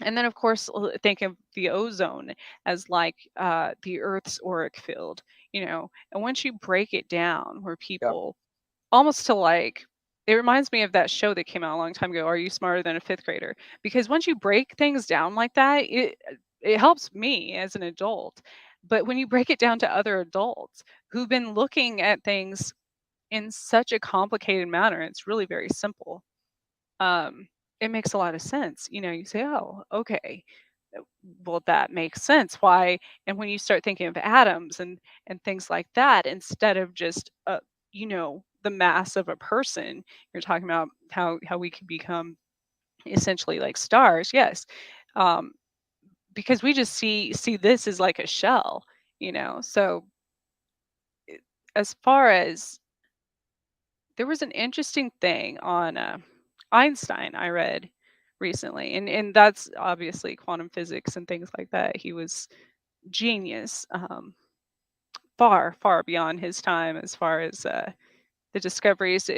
And then, of course, think of the ozone as like the earth's auric field. And once you break it down, where Yeah. people almost to like, it reminds me of that show that came out a long time ago, Are You Smarter Than a Fifth Grader? Because once you break things down like that, it helps me as an adult. But when you break it down to other adults who've been looking at things in such a complicated manner, it's really very simple. Um, it makes a lot of sense. You say, oh, okay, well, that makes sense. Why? And when you start thinking of atoms and things like that, instead of just the mass of a person, you're talking about how we can become essentially like stars. Yes, um, because we just see this as like a shell. So as far as, there was an interesting thing on Einstein I read recently, and that's obviously quantum physics and things like that. He was genius, far far beyond his time as far as the discoveries.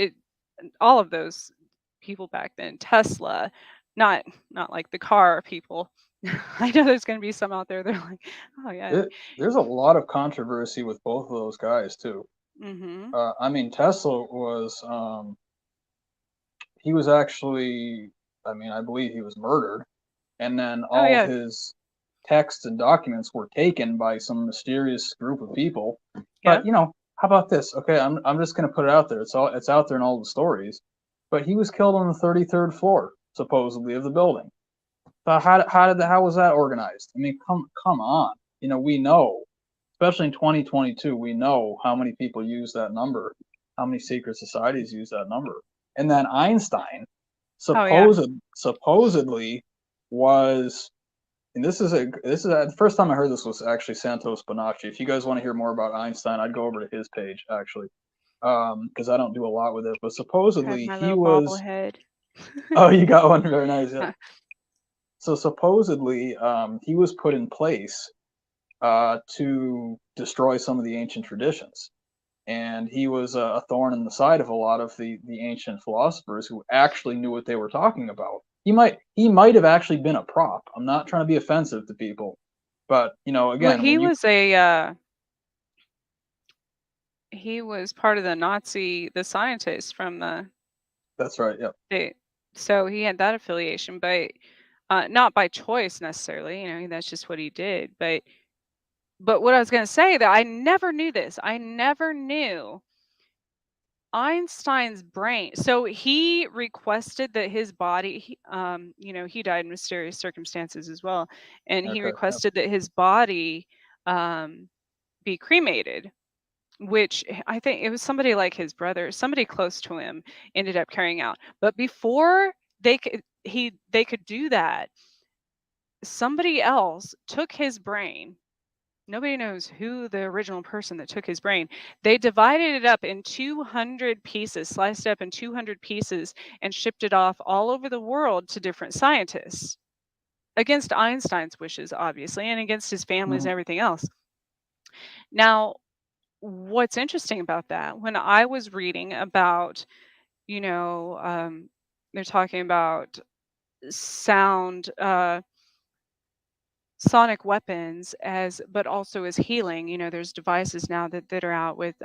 All of those people back then, Tesla, not like the car people. I know there's going to be some out there, they're like, oh yeah. There's a lot of controversy with both of those guys too. Mm-hmm. I mean, Tesla was he was actually, I mean, I believe he was murdered, and then Oh all of yeah. his texts and documents were taken by some mysterious group of people. Yeah. But how about this? Okay, I'm just gonna put it out there. It's out there in all the stories. But he was killed on the 33rd floor, supposedly, of the building. So how was that organized? I mean, come on. We know, especially in 2022, we know how many people use that number, how many secret societies use that number. And then Einstein Oh yeah. supposedly was, and this is the first time I heard this was actually Santos Bonacci. If you guys want to hear more about Einstein, I'd go over to his page actually, because I don't do a lot with it. But I have supposedly my he little was. bobblehead. Oh, you got one, very nice. Yeah. Uh, So supposedly he was put in place to destroy some of the ancient traditions, and he was a thorn in the side of a lot of the ancient philosophers who actually knew what they were talking about. He might have actually been a prop. I'm not trying to be offensive to people, but well, again, when you he was part of the scientists from the that's right, yeah. state. So he had that affiliation, but not by choice necessarily. That's just what he did. But what I was going to say, that I never knew this. I never knew Einstein's brain. So he requested that his body, he died in mysterious circumstances as well, and he Okay, yeah. requested that his body um, be cremated, which I think it was somebody like his brother, somebody close to him, ended up carrying out. But before they could do that, somebody else took his brain. Nobody knows who the original person that took his brain. They divided it up in 200 pieces, sliced it up in 200 pieces, and shipped it off all over the world to different scientists. against Einstein's wishes, obviously, and against his family's Hmm. and everything else. Now, what's interesting about that, when I was reading about, you know, they're talking about sound, sonic weapons as, but also as healing. There's devices now that are out with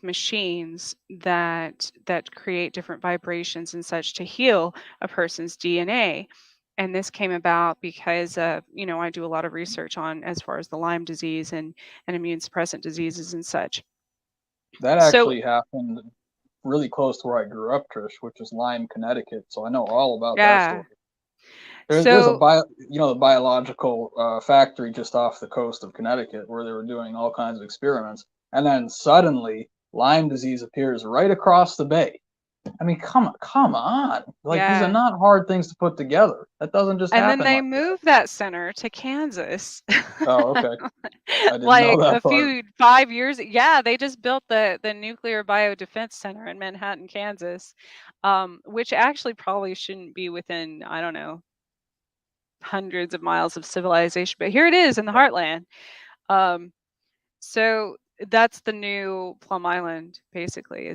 machines that create different vibrations and such to heal a person's DNA. And this came about because I do a lot of research on as far as the Lyme disease and immune suppressant diseases and such. That So actually happened really close to where I grew up, Trish, which is Lyme, Connecticut. So I know all about that yeah. story. There's a So the biological factory just off the coast of Connecticut where they were doing all kinds of experiments, and then suddenly Lyme disease appears right across the bay. I mean, come on! Like these are yeah. not hard things to put together. That doesn't just And then happen they like that. moved that center to Kansas. Oh, okay. I didn't know Like that a part. few 5 years. Yeah, they just built the Nuclear Biodefense Center in Manhattan, Kansas, which actually probably shouldn't be within, I don't know, hundreds of miles of civilization, but here it is in the Yeah. heartland. Um, so that's the new Plum Island, basically,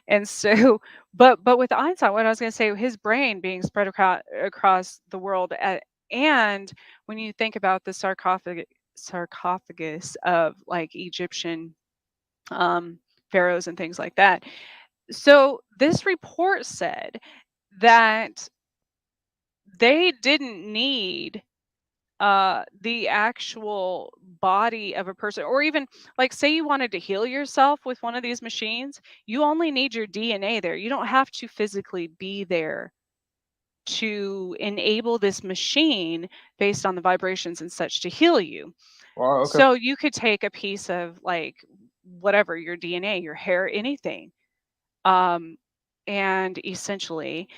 and so, but with Einstein, what I was going to say, his brain being spread across the world, and when you think about the sarcophagus of like Egyptian um, pharaohs and things like that. So this report said that they didn't need the actual body of a person, or even like say you wanted to heal yourself with one of these machines, you only need your DNA there. You don't have to physically be there to enable this machine based on the vibrations and such to heal you. Wow. Okay. So you could take a piece of like whatever, your DNA, your hair, anything, um and essentially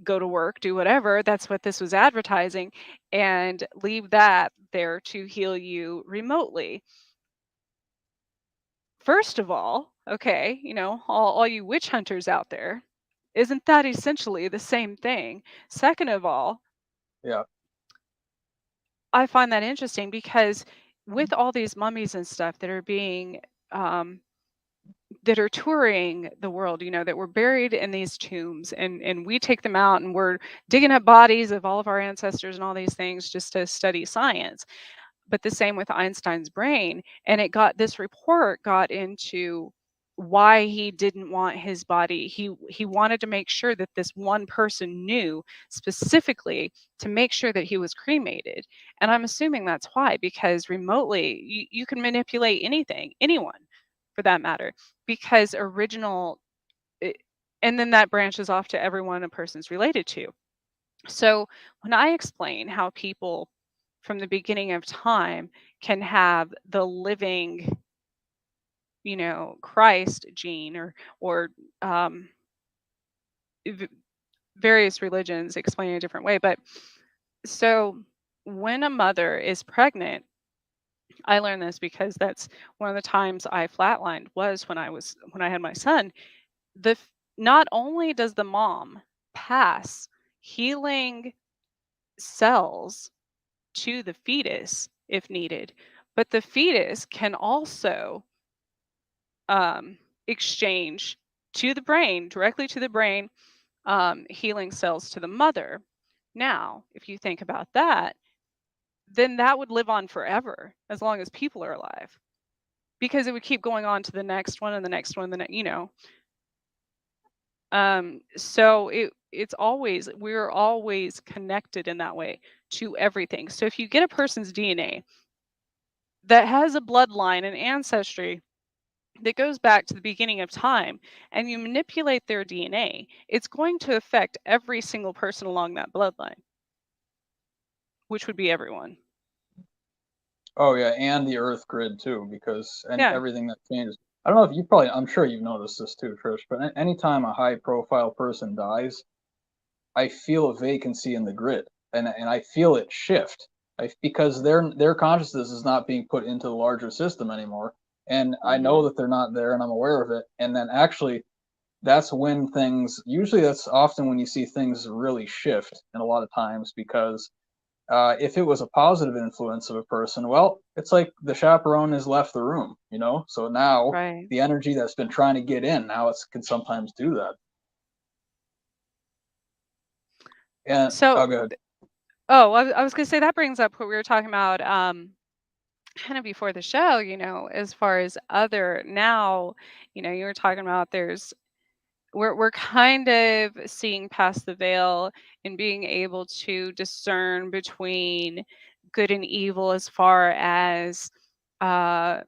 go to work, do whatever. That's what this was advertising, and leave that there to heal you remotely. First of all, okay, all you witch hunters out there, isn't that essentially the same thing? Second of all, Yeah. I find that interesting because with all these mummies and stuff that are being um, that are touring the world, that were buried in these tombs, and we take them out and we're digging up bodies of all of our ancestors and all these things just to study science. But the same with Einstein's brain, and this report got into why he didn't want his body. He wanted to make sure that this one person knew specifically to make sure that he was cremated. And I'm assuming that's why, because remotely you can manipulate anything, anyone for that matter, because it- and then that branches off to everyone a person's related to. So when I explain how people from the beginning of time can have the living, Christ gene, or um, v- various religions explain it a different way, but so when a mother is pregnant, I learned this because that's one of the times I flatlined was when I had my son. Not only does the mom pass healing cells to the fetus if needed, but the fetus can also um, exchange to the brain, directly to the brain, healing cells to the mother. Now, if you think about that, then that would live on forever as long as people are alive, because it would keep going on to the next one and the next one, and the so we're always connected in that way to everything. So if you get a person's DNA that has a bloodline and ancestry that goes back to the beginning of time, and you manipulate their DNA, it's going to affect every single person along that bloodline, which would be everyone. Oh yeah, and the Earth grid too, because Yeah. everything that changes. I don't know if you probably. I'm sure you've noticed this too, Trish. But anytime a high-profile person dies, I feel a vacancy in the grid, and I feel it shift. Because their consciousness is not being put into the larger system anymore, and I know Mhm. that they're not there, and I'm aware of it. And then actually, that's when things usually that's often when you see things really shift, and a lot of times because if it was a positive influence of a person, well, it's like the chaperone has left the room, so now Right. the energy that's been trying to get in, now it can sometimes do that. And So, oh, good. oh, I was gonna say that brings up what we were talking about, kind of before the show, as far as other now, you were talking about we're kind of seeing past the veil and being able to discern between good and evil as far as uh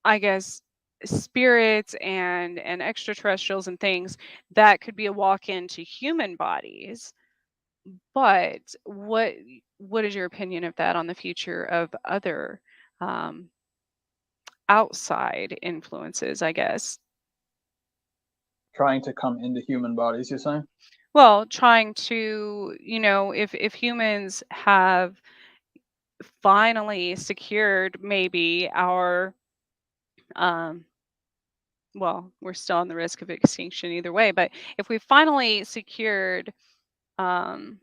I guess spirits and extraterrestrials and things that could be a walk into human bodies. But what is your opinion of that on the future of other um outside influences, I guess? Trying to come into human bodies, you're saying? Well, trying to, if humans have finally secured maybe our um well, we're still on the risk of extinction either way, but if we finally secured um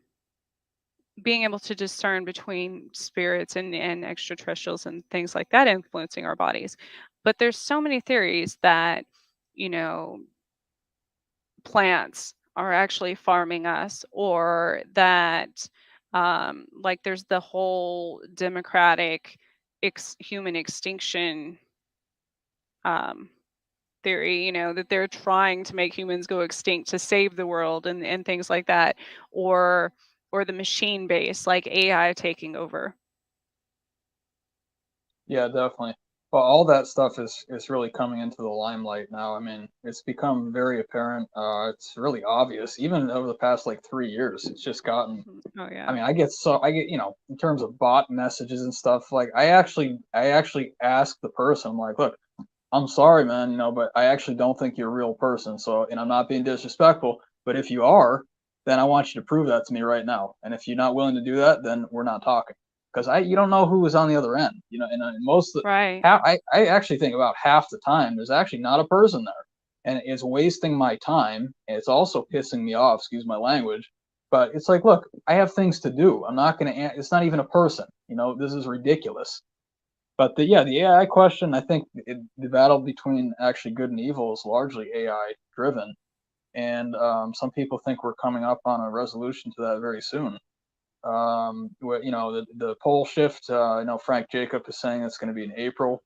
being able to discern between spirits and extraterrestrials and things like that influencing our bodies. But there's so many theories that, you know, plants are actually farming us, or that like there's the whole democratic human extinction um theory, that they're trying to make humans go extinct to save the world and things like that, or the machine base like AI taking over. Yeah, definitely. Well, all that stuff is really coming into the limelight now. I mean, it's become very apparent. It's really obvious, even over the past like 3 years. It's just gotten. Mhm. Oh I yeah. mean, I get in terms of bot messages and stuff. Like, I actually asked the person, I'm like, look, I'm sorry, man, but I actually don't think you're a real person. So, and I'm not being disrespectful, but if you are, then I want you to prove that to me right now. And if you're not willing to do that, then we're not talking. Because you don't know who is on the other end, and most of Right. I actually think about half the time there's actually not a person there, and it's wasting my time. And it's also pissing me off, excuse my language. But it's like, look, I have things to do. I'm not gonna. It's not even a person. This is ridiculous. But the AI question, I think the battle between actually good and evil is largely AI driven, and some people think we're coming up on a resolution to that very soon. The pole shift. I know Frank Jacob is saying it's going to be in April.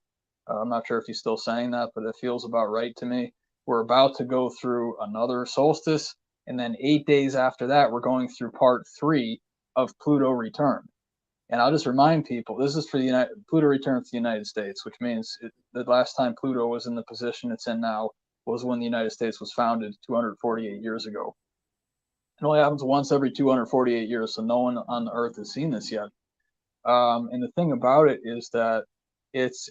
I'm not sure if he's still saying that, but it feels about right to me. We're about to go through another solstice, and then 8 days after that, we're going through part three of Pluto return. And I'll just remind people, this is for Pluto returns to the United States, which means the last time Pluto was in the position it's in now was when the United States was founded 248 years ago. It only happens once every 248 years, so no one on the Earth has seen this yet. And the thing about it is that it's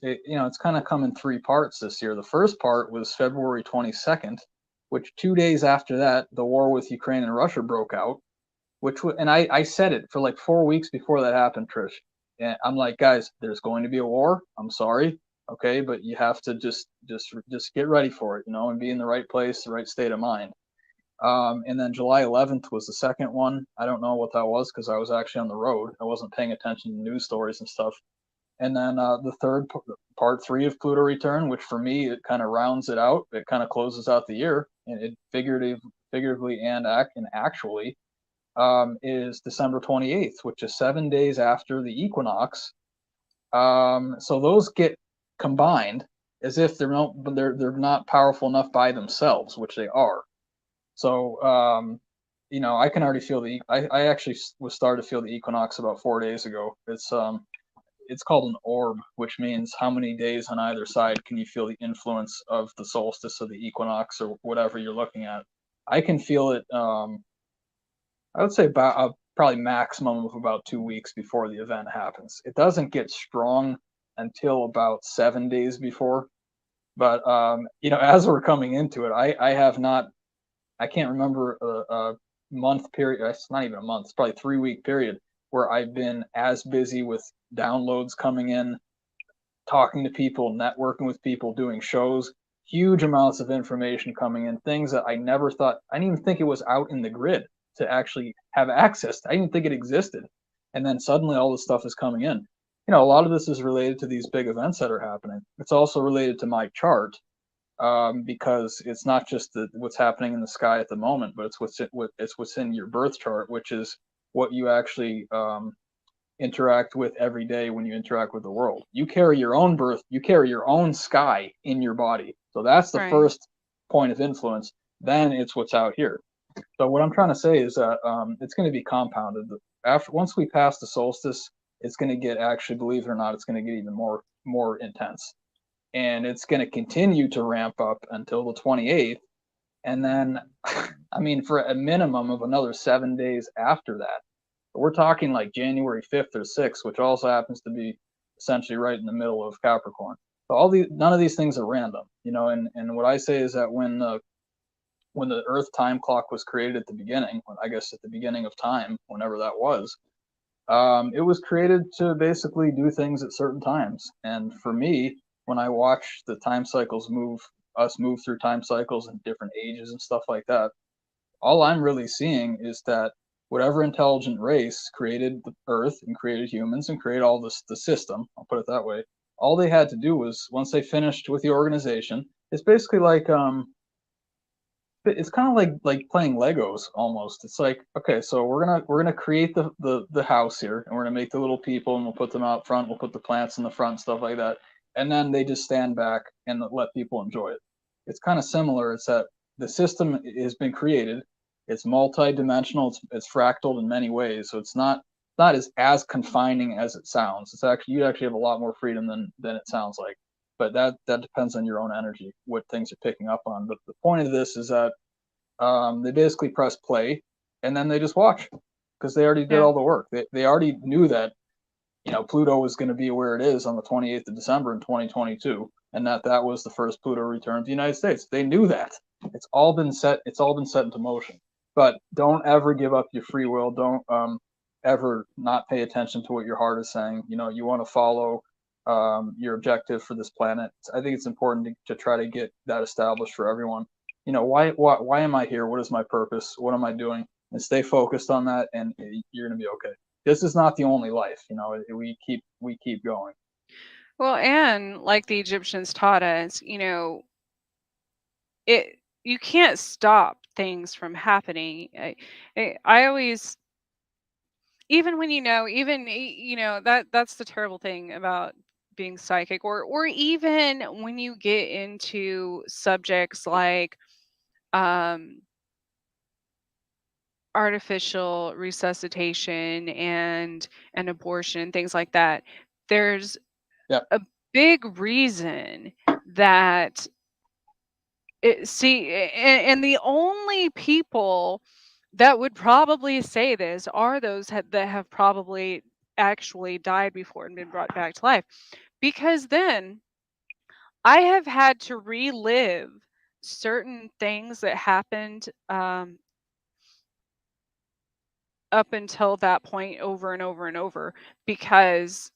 kind of come in three parts this year. The first part was February 22nd, which 2 days after that, the war with Ukraine and Russia broke out, and I said it for like 4 weeks before that happened, Trish. And I'm like, guys, there's going to be a war. I'm sorry, okay, but you have to just get ready for it, and be in the right place, the right state of mind. And then July 11th was the second one. I don't know what that was because I was actually on the road. I wasn't paying attention to news stories and stuff. And then the third part three of Pluto return, which for me it kind of rounds it out. It kind of closes out the year, and it figuratively and actually is December 28th, which is 7 days after the equinox. So those get combined as if they're not powerful enough by themselves, which they are. So I can already feel I actually was started to feel the equinox about 4 days ago. It's called an orb, which means how many days on either side can you feel the influence of the solstice or the equinox or whatever you're looking at. I can feel it. I would say about probably maximum of about 2 weeks before the event happens. It doesn't get strong until about 7 days before. But as we're coming into it, I have not. I can't remember a month period. It's not even a month. It's probably 3 week period where I've been as busy with downloads coming in, talking to people, networking with people, doing shows. huge amounts of information coming in, things that I never thought, I didn't even think it was out in the grid to actually have access to. I didn't think it existed. And then suddenly all this stuff is coming in. A lot of this is related to these big events that are happening. It's also related to my chart, because it's not just what's happening in the sky at the moment, but it's what's in your birth chart, which is what you actually interact with every day when you interact with the world. You carry your own sky in your body. So that's the Right. first point of influence. Then it's what's out here. So what I'm trying to say is that it's going to be compounded. Once we pass the solstice, it's going to get, actually, believe it or not, it's going to get even more intense, and it's going to continue to ramp up until the 28th, and then, I mean, for a minimum of another 7 days after that. We're talking like January 5th or 6th, which also happens to be essentially right in the middle of Capricorn. So none of these things are random, and what I say is that when the Earth time clock was created at the beginning, I guess at the beginning of time, whenever that was, it was created to basically do things at certain times. And for me, when I watch the time cycles move through time cycles and different ages and stuff like that, all I'm really seeing is that whatever intelligent race created the Earth and created humans and created all this the system, I'll put it that way, all they had to do was, once they finished with the organization, it's basically like it's kind of like playing Legos almost. It's like, okay, so we're gonna create the house here, and we're gonna make the little people, and we'll put them out front. We'll put the plants in the front, stuff like that, and then they just stand back and let people enjoy it. It's kind of similar. It's that the system has been created. It's multi-dimensional. It's fractaled in many ways, so it's not as confining as it sounds. It's actually, you actually have a lot more freedom than it sounds like, but that depends on your own energy, what things you're picking up on. But the point of this is that they basically press play and then they just watch, because they already did Yeah. all the work. They already knew that Pluto was going to be where it is on the 28th of December in 2022, and that was the first Pluto return to the United States. They knew that. It's all been set. It's all been set into motion. But don't ever give up your free will. Don't ever not pay attention to what your heart is saying. You want to follow your objective for this planet. I think it's important to try to get that established for everyone. Why am I here? What is my purpose? What am I doing? And stay focused on that, and you're going to be okay. This is not the only life. We keep going. Well, and like the Egyptians taught us, it you can't stop things from happening. I always, even when that's the terrible thing about being psychic, or even when you get into subjects like um artificial resuscitation and abortion, things like that. There's Yeah. a big reason that and the only people that would probably say this are those that have probably actually died before and been brought back to life, because then I have had to relive certain things that happened up until that point over and over and over, because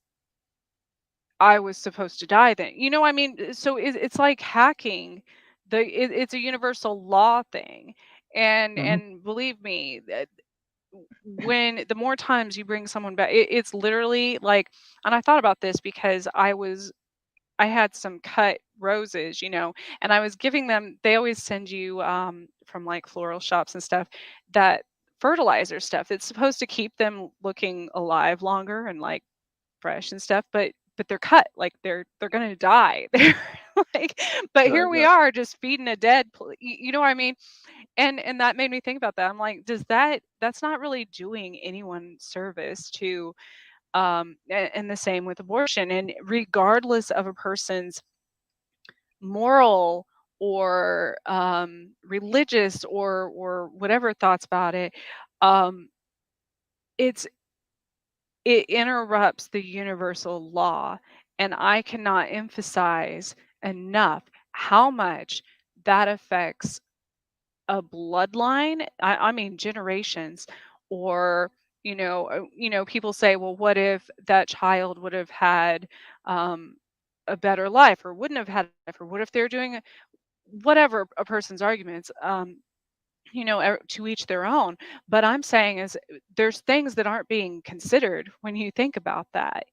I was supposed to die then. I mean, so it's like hacking. It's a universal law thing, and Hmm. believe me, that when the more times you bring someone back, it's literally like. And I thought about this because I had some cut roses, and I was giving them. They always send you from like floral shops and stuff, that fertilizer stuff. It's supposed to keep them looking alive longer and like fresh and stuff, but they're cut, like they're gonna die. They're like, but Right. here we Yeah. are just feeding a dead you know what I mean? And that made me think about that. I'm like, that's not really doing anyone service to and the same with abortion. And regardless of a person's moral or religious or whatever thoughts about it, um it's it interrupts the universal law. And I cannot emphasize enough how much that affects a bloodline. I mean generations. Or people say, well, what if that child would have had um, a better life, or wouldn't have had a life, or what if they're doing it? whatever a person's arguments, to each their own. But I'm saying is there's things that aren't being considered when you think about that.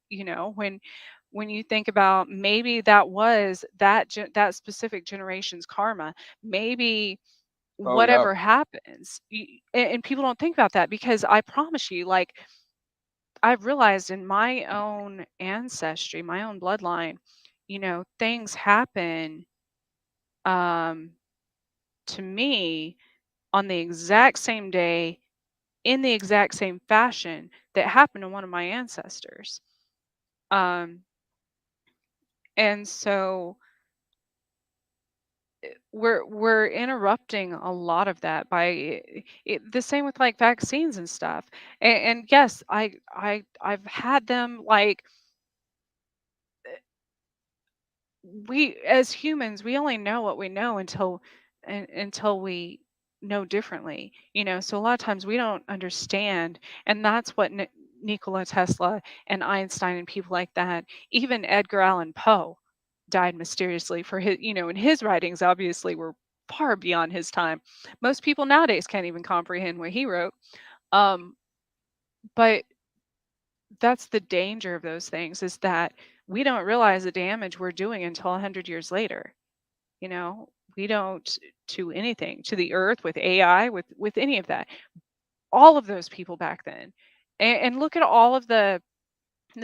When you think about maybe that was that specific generation's karma, maybe Oh yeah. whatever happens, and people don't think about that because I promise you, like I've realized in my own ancestry, my own bloodline, things happen um, to me on the exact same day in the exact same fashion that happened to one of my ancestors. Um, and so we're interrupting a lot of that by the same with like vaccines and stuff. And yes, I've had them like we as humans we only know what we know until we know differently, so a lot of times we don't understand. And that's what Nikola Tesla and Einstein and people like that, even Edgar Allan Poe died mysteriously for his, and his writings obviously were far beyond his time. Most people nowadays can't even comprehend what he wrote. um but that's the danger of those things, is that we don't realize the damage we're doing until 100 years later. you know we don't, to anything, to the earth, with AI, with any of that. All of those people back then, and look at all of the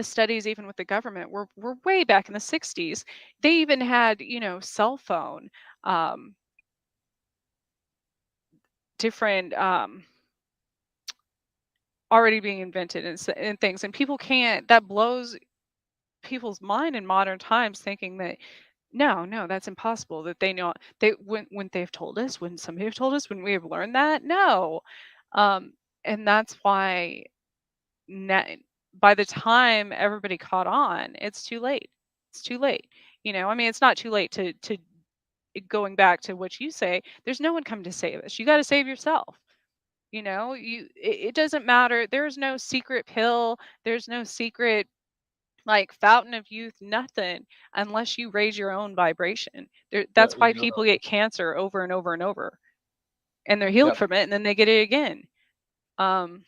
studies, even with the government, were way back in the 60s. They even had, cell phone, um different, already being invented, and things, and people can't, that blows people's mind in modern times, thinking that no, no, that's impossible. That they know, they wouldn't they have told us? Wouldn't somebody have told us? Wouldn't we have learned that? No. Um, and that's why na- by the time everybody caught on, it's too late. It's too late. I mean, it's not too late to going back to what you say. There's no one coming to save us. You got to save yourself. It doesn't matter. There's no secret pill. There's no secret like fountain of youth, nothing, unless you raise your own vibration. Yeah, That's why people exactly. get cancer over and over and over, and they're healed Yep. from it, and then they get it again. Um,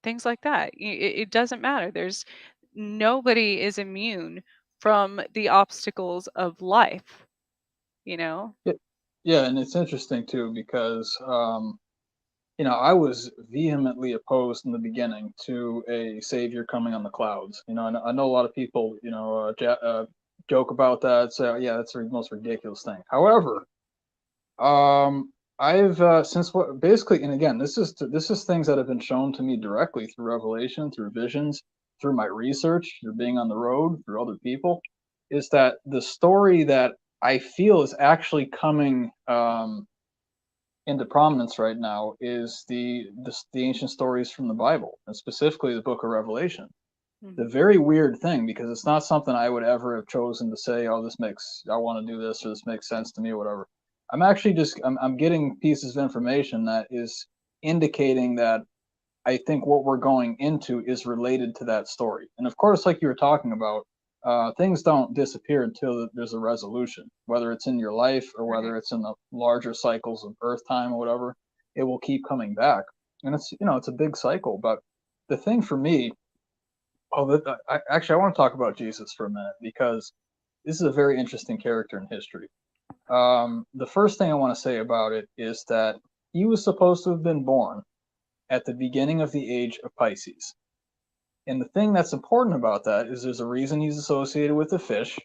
Things like that. It doesn't matter. There's nobody is immune from the obstacles of life. You know. Yeah, yeah, and it's interesting too because I was vehemently opposed in the beginning to a savior coming on the clouds. I know a lot of people, joke about that, say, "Oh, yeah, that's the most ridiculous thing." However, I've since what basically, and again, this is things that have been shown to me directly through revelation, through visions, through my research, through being on the road, through other people, is that the story that I feel is actually coming into prominence right now is the ancient stories from the Bible, and specifically the Book of Revelation. The Hmm. very weird thing, because it's not something I would ever have chosen to say, "Oh, I want to do this," or "This makes sense to me," or whatever. I'm getting pieces of information that is indicating that I think what we're going into is related to that story. And of course, like you were talking about, things don't disappear until there's a resolution, whether it's in your life or Right. whether it's in the larger cycles of Earth time or whatever. It will keep coming back, and it's a big cycle. But the thing for me, actually, I want to talk about Jesus for a minute because this is a very interesting character in history. The first thing I want to say about it is that he was supposed to have been born at the beginning of the age of Pisces. And the thing that's important about that is there's a reason he's associated with the fish.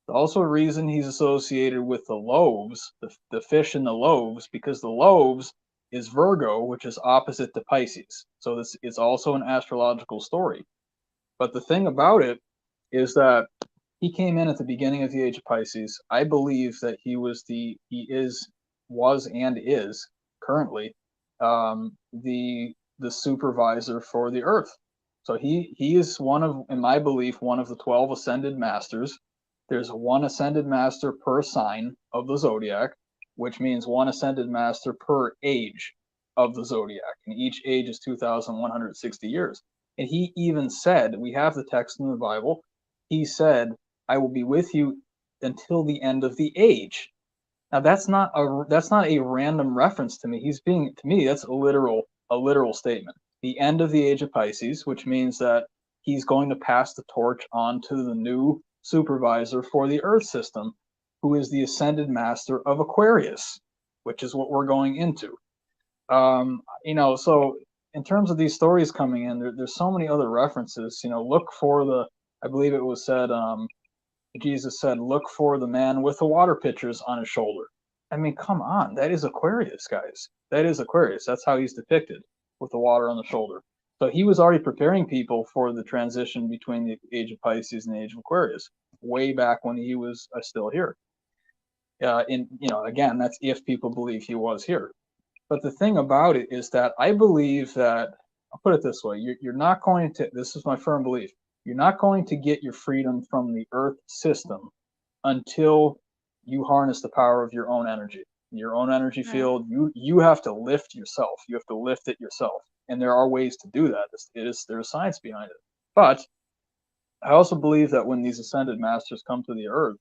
There's also a reason he's associated with the loaves, the fish and the loaves, because the loaves is Virgo, which is opposite to Pisces. So this is also an astrological story. But the thing about it is that he came in at the beginning of the age of Pisces. I believe that was and is currently the supervisor for the Earth. So he is in my belief, one of the 12 ascended masters. There's one ascended master per sign of the zodiac, which means one ascended master per age of the zodiac, and each age is 2,160 years. And he even said, we have the text in the Bible, he said, "I will be with you until the end of the age." Now that's not a random reference to me. To me, that's a literal statement. The end of the age of Pisces, which means that he's going to pass the torch on to the new supervisor for the Earth system, who is the ascended master of Aquarius, which is what we're going into. So in terms of these stories coming in, there's so many other references. Look for I believe it was said, Jesus said, look for the man with the water pitchers on his shoulder. I mean, come on. That is Aquarius, guys. That is Aquarius. That's how he's depicted, with the water on the shoulder. So he was already preparing people for the transition between the age of Pisces and the age of Aquarius, way back when he was still here. Again, that's if people believe he was here. But the thing about it is that I believe that, I'll put it this way, you're not going to, this is my firm belief, you're not going to get your freedom from the Earth system until you harness the power of your own energy. Your own energy Right. field, you have to lift yourself. You have to lift it yourself. And there are ways to do that. There's science behind it. But I also believe that when these ascended masters come to the Earth,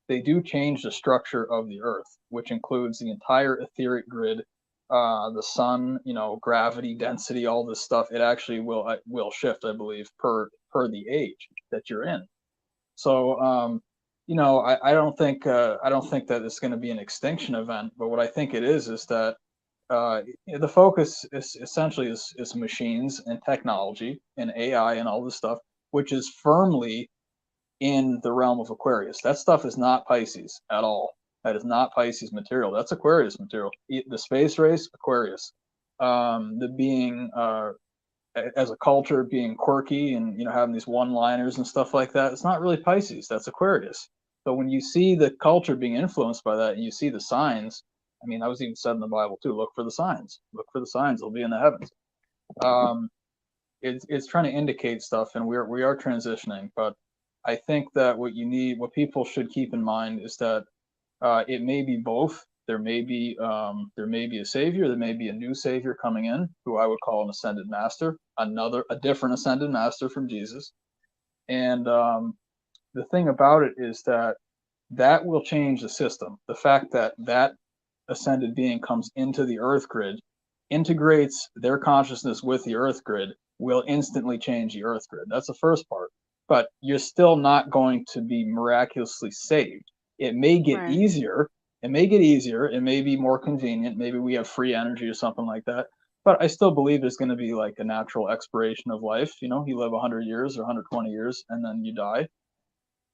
they do change the structure of the Earth, which includes the entire etheric grid, the sun, gravity, density, all this stuff. It actually will shift, I believe, per the age that you're in. So, I don't think that it's going to be an extinction event. But what I think it is that the focus is essentially is machines and technology and AI and all this stuff, which is firmly in the realm of Aquarius. That stuff is not Pisces at all. That is not Pisces material. That's Aquarius material. The space race, Aquarius. The being as a culture being quirky and having these one-liners and stuff like that. It's not really Pisces. That's Aquarius. So when you see the culture being influenced by that, and you see the signs, I mean, that was even said in the Bible too. Look for the signs. Look for the signs. They'll be in the heavens. Um, it's trying to indicate stuff, and we are transitioning. But I think that what people should keep in mind is that it may be both. There may be a savior. There may be a new savior coming in, who I would call an ascended master, a different ascended master from Jesus. And the thing about it is that will change the system. The fact that ascended being comes into the Earth grid, integrates their consciousness with the Earth grid, will instantly change the Earth grid. That's the first part. But you're still not going to be miraculously saved. It may get Right. easier. It may get easier. It may be more convenient. Maybe we have free energy or something like that. But I still believe there's going to be like a natural expiration of life. You live 100 years or 120 years and then you die.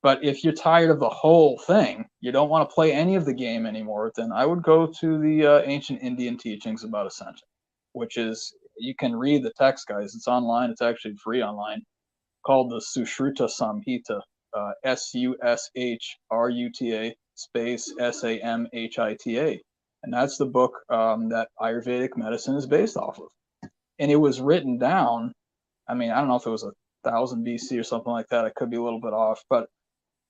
But if you're tired of the whole thing, you don't want to play any of the game anymore, then I would go to the ancient Indian teachings about ascension, which is, you can read the text, guys. It's online. It's actually free online, called the Sushruta Samhita, Sushruta space Samhita. And that's the book that Ayurvedic medicine is based off of. And it was written down, I mean, I don't know if it was 1,000 BC or something like that. I could be a little bit off, but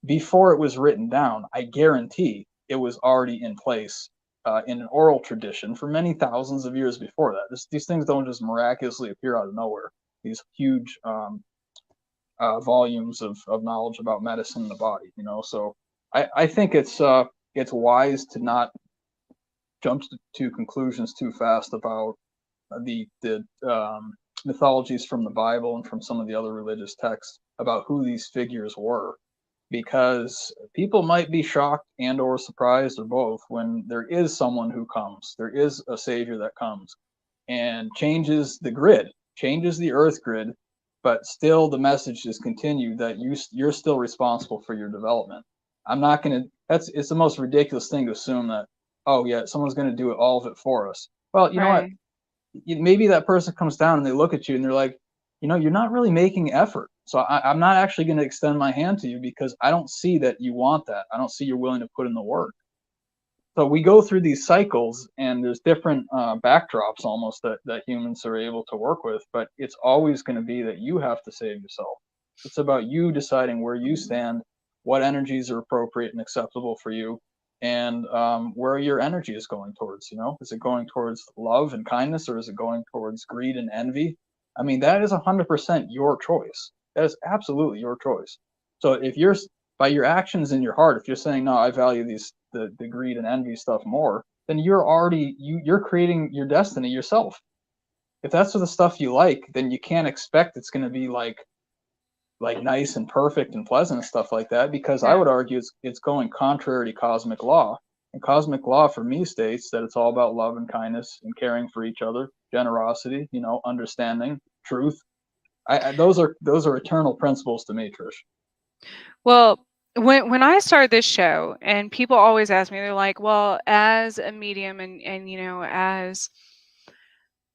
before it was written down, I guarantee it was already in place in an oral tradition for many thousands of years before that. These things don't just miraculously appear out of nowhere. These huge volumes of knowledge about medicine and the body, So I think it's wise to not jump to conclusions too fast about the mythologies from the Bible and from some of the other religious texts about who these figures were, because people might be shocked and or surprised or both when there is someone who comes, there is a savior that comes and changes the grid, changes the Earth grid, but still the message is continued that you're still responsible for your development. I'm not going to. It's the most ridiculous thing to assume that, oh yeah, someone's going to do all of it for us. Well, you know what? Right. Maybe that person comes down and they look at you and they're like, you're not really making effort. So I'm not actually going to extend my hand to you because I don't see that you want that. I don't see you're willing to put in the work. So we go through these cycles, and there's different backdrops almost that humans are able to work with, but it's always going to be that you have to save yourself. It's about you deciding where you stand, what energies are appropriate and acceptable for you, and where your energy is going towards. Is it going towards love and kindness, or is it going towards greed and envy? I mean, that is 100% your choice. That is absolutely your choice. So if you're, by your actions in your heart, if you're saying, no, I value the greed and envy stuff more, then you're creating your destiny yourself. If that's the stuff you like, then you can't expect it's going to be like nice and perfect and pleasant and stuff like that, because I Yeah. would argue it's going contrary to cosmic law. And cosmic law for me states that it's all about love and kindness and caring for each other, generosity, understanding, truth. Those are eternal principles to me, Trish. Well, when I started this show, and people always ask me, they're like, "Well, as a medium, and as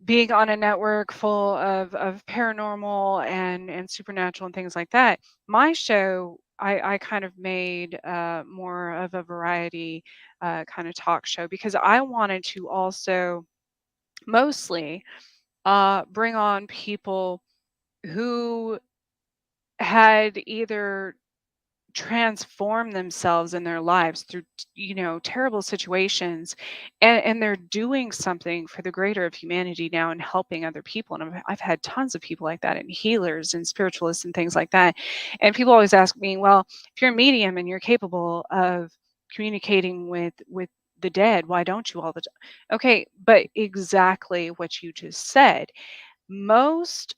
being on a network full of paranormal and supernatural and things like that, my show, I kind of made more of a variety kind of talk show, because I wanted to also mostly bring on people who had either transform themselves in their lives through terrible situations, and they're doing something for the greater of humanity now and helping other people. And I've had tons of people like that, and healers and spiritualists and things like that. And people always ask me, well, if you're a medium and you're capable of communicating with the dead, why don't you all the time? Okay, but exactly what you just said. most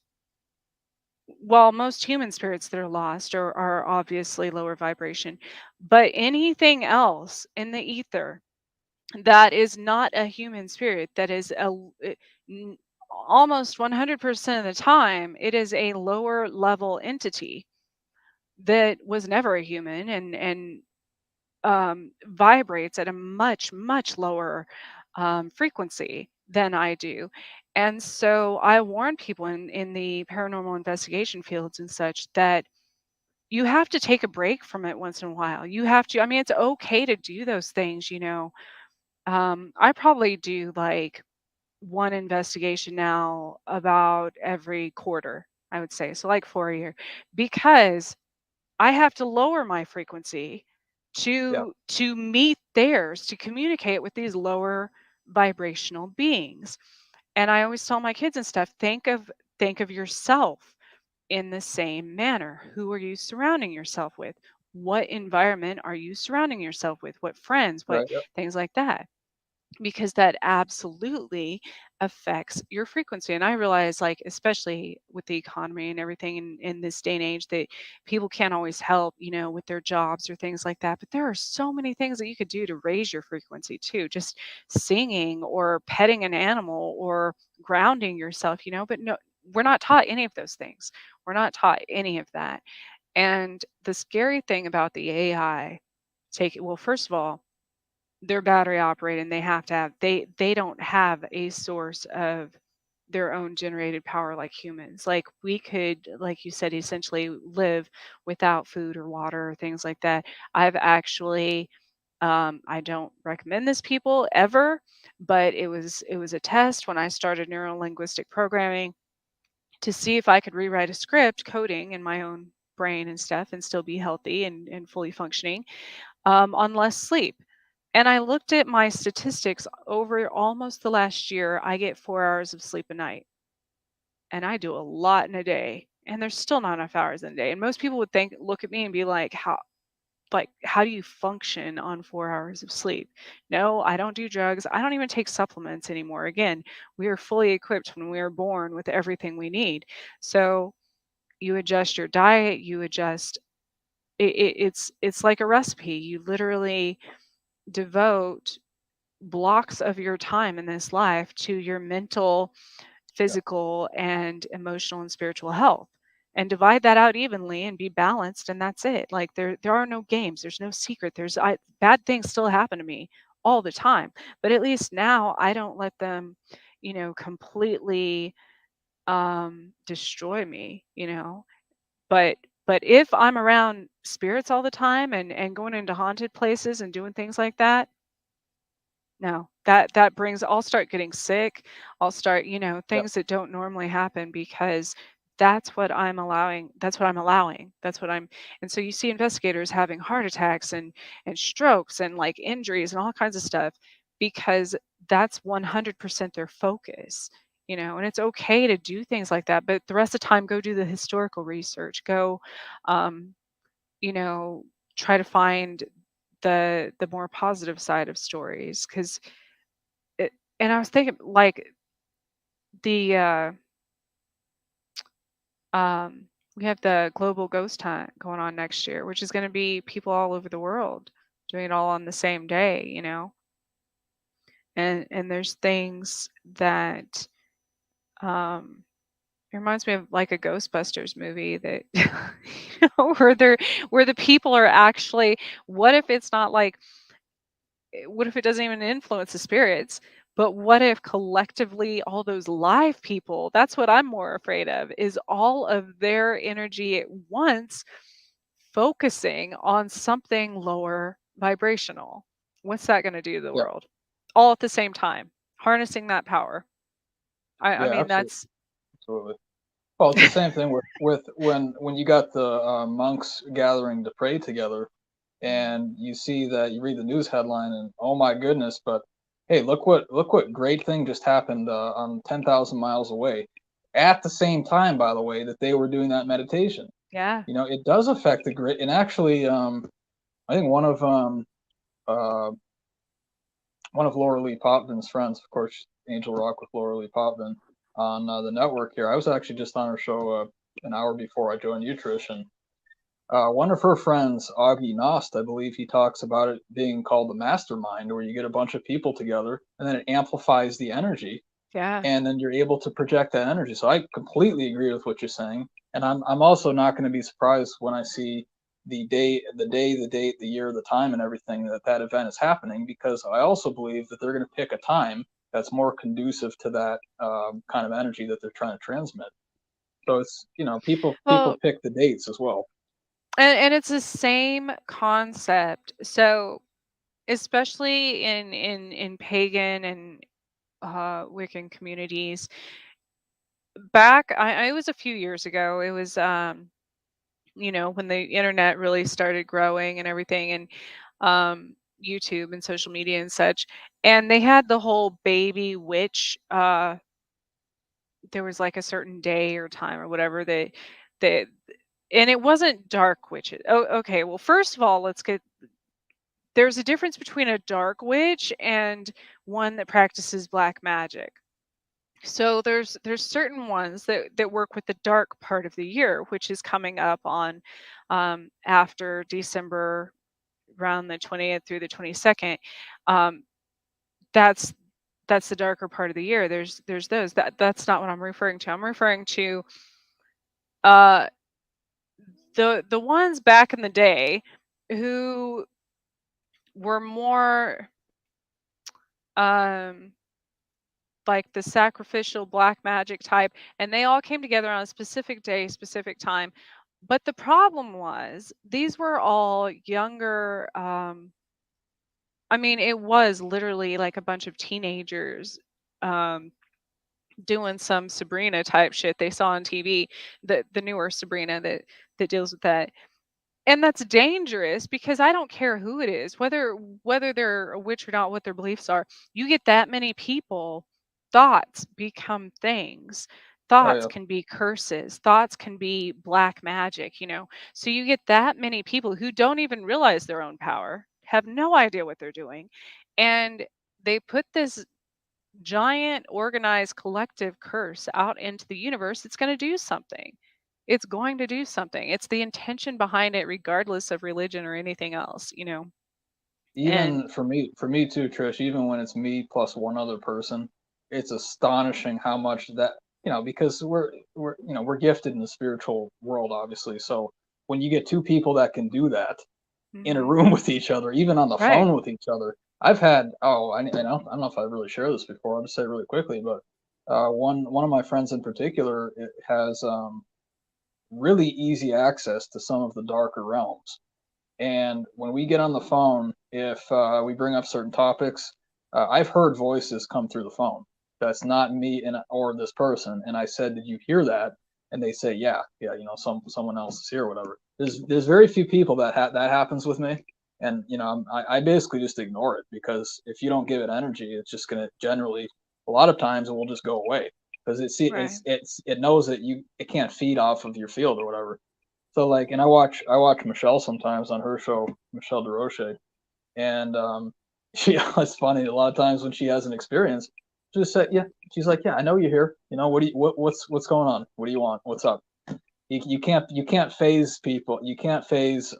While most human spirits that are lost are obviously lower vibration, but anything else in the ether that is not a human spirit, that is n- almost 100% of the time, it is a lower level entity that was never a human, and vibrates at a much, much lower frequency than I do. And so I warn people in the paranormal investigation fields and such that you have to take a break from it once in a while. You have to, I mean, it's okay to do those things. I probably do like one investigation now about every quarter, I would say. So like 4 a year, because I have to lower my frequency Yeah, to meet theirs, to communicate with these lower vibrational beings. And I always tell my kids and stuff, think of yourself in the same manner. Who are you surrounding yourself with? What environment are you surrounding yourself with? What friends? What right. Yep. things like that? Because that absolutely affects your frequency. And I realize, like, especially with the economy and everything in this day and age, that people can't always help, with their jobs or things like that. But there are so many things that you could do to raise your frequency too. Just singing or petting an animal or grounding yourself, but no, we're not taught any of those things. We're not taught any of that. And the scary thing about the AI, well, first of all, they're battery operated, and they don't have a source of their own generated power like humans. Like, we could, like you said, essentially live without food or water or things like that. I've actually, I don't recommend this people ever, but it was a test when I started neuro linguistic programming to see if I could rewrite a script coding in my own brain and stuff and still be healthy and fully functioning on less sleep. And I looked at my statistics over almost the last year. I get 4 hours of sleep a night, and I do a lot in a day. And there's still not enough hours in a day. And most people would look at me and be like, how do you function on 4 hours of sleep? No, I don't do drugs. I don't even take supplements anymore. Again, we are fully equipped when we are born with everything we need. So you adjust your diet, you adjust it's like a recipe. You literally devote blocks of your time in this life to your mental, Yeah, physical, and emotional and spiritual health. And divide that out evenly and be balanced, and that's it. Like, there are no games, there's no secret. Bad things still happen to me all the time, but at least now I don't let them, completely destroy me. But if I'm around spirits all the time and going into haunted places and doing things like that, no, that brings I'll start getting sick. I'll start, yeah, things that don't normally happen, because that's what I'm allowing. That's what I'm And so you see investigators having heart attacks and strokes and like injuries and all kinds of stuff, because that's 100% their focus. And it's okay to do things like that, but the rest of the time, go do the historical research. Go, um, you know, try to find the more positive side of stories, because it, and I was thinking like the we have the global ghost hunt going on next year, which is going to be people all over the world doing it all on the same day, you know. And there's things that um it reminds me of like a Ghostbusters movie that where the people are actually, what if it's not like, what if it doesn't even influence the spirits? But what if collectively all those live people, that's what I'm more afraid of, is all of their energy at once focusing on something lower vibrational. What's that going to do to the Yeah, world? All at the same time, harnessing that power. I yeah, mean, absolutely, that's absolutely. Well, it's the same thing with when you got the monks gathering to pray together, Mhm. and you see that you read the news headline and oh my goodness, but hey, look what great thing just happened on 10,000 miles away. At the same time, by the way, that they were doing that meditation. Yeah, You know, it does affect the grid. And actually, I think uh, one of Laura Lee Popvin's friends, of course, Angel Rock with Laura Lee Popvin on the network here. I was actually just on her show an hour before I joined you, Trish, and one of her friends, Augie Nost, I believe he talks about it being called the mastermind, where you get a bunch of people together and then it amplifies the energy, yeah. and then you're able to project that energy. So I completely agree with what you're saying, and I'm also not going to be surprised when I see the date, the year, the time, and everything that that event is happening, because I also believe that they're going to pick a time that's more conducive to that kind of energy that they're trying to transmit. So it's, people Well, pick the dates as well. and it's the same concept. So, especially in pagan and Wiccan communities, back I it was a few years ago. It was when the internet really started growing and everything, and YouTube and social media and such. And they had the whole baby witch, there was like a certain day or time or whatever that and it wasn't dark witches. Oh, okay. Well, first of all, let's get, there's a difference between a dark witch and one that practices black magic. So there's certain ones that work with the dark part of the year, which is coming up on after December, around the 20th through the 22nd. Um, that's that's the darker part of the year. There's those. That's not what I'm referring to. I'm referring to uh the ones back in the day who were more um like the sacrificial black magic type, and they all came together on a specific day, specific time. But the problem was these were all younger, I mean, it was literally like a bunch of teenagers um doing some Sabrina type shit they saw on TV, the newer Sabrina that deals with that. And that's dangerous because I don't care who it is, whether they're a witch or not, what their beliefs are. You get that many people, thoughts become things. Oh Thoughts yeah. can be curses. Thoughts can be black magic. So you get that many people who don't even realize their own power, have no idea what they're doing. And they put this giant organized collective curse out into the universe. It's going to do something. It's going to do something. It's the intention behind it, regardless of religion or anything else. And Even for me too, Trish, even when it's me plus one other person, it's astonishing how much that, because we're gifted in the spiritual world, obviously. So when you get two people that can do that in a mhm, room with each other, even on the right. phone with each other, I've had, I don't know if I really shared this before. I'll just say it really quickly, but one of my friends in particular has really easy access to some of the darker realms, and when we get on the phone, if we bring up certain topics, I've heard voices come through the phone. That's not me or this person. And I said, "Did you hear that?" And they say, "Yeah, yeah. Someone else is here, or whatever." There's very few people that happens with me, and I basically just ignore it, because if you don't give it energy, it's just gonna generally, a lot of times, it will just go away, because Right. it knows that it can't feed off of your field or whatever. So like, and I watch Michelle sometimes on her show, Michelle DeRoche. And it's funny, a lot of times when she has an experience, she just said, yeah, she's like, yeah, I know you're here. You know, what's going on? What do you want? What's up? You can't phase people. You can't phase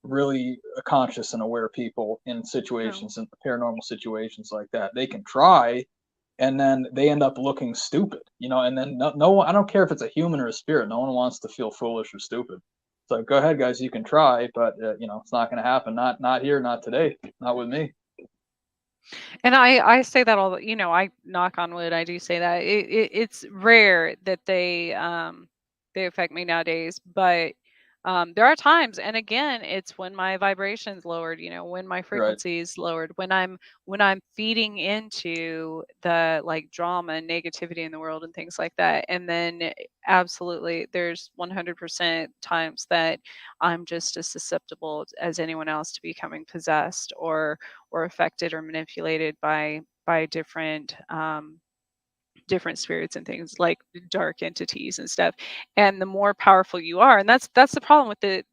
really conscious and aware people in No. situations, in paranormal situations like that. They can try, and then they end up looking stupid, and then no one, I don't care if it's a human or a spirit, no one wants to feel foolish or stupid. So go ahead, guys, you can try, but it's not going to happen. Not here, not today, not with me. And I say that all I knock on wood, I do say that. It's rare that they affect me nowadays, but there are times, and again, it's when my vibration's lowered, when my Right, frequency is lowered, when I'm feeding into the like drama and negativity in the world and things like that. And then absolutely there's 100% times that I'm just as susceptible as anyone else to becoming possessed or affected or manipulated by different spirits and things like dark entities and stuff. And the more powerful you are, and that's the problem with the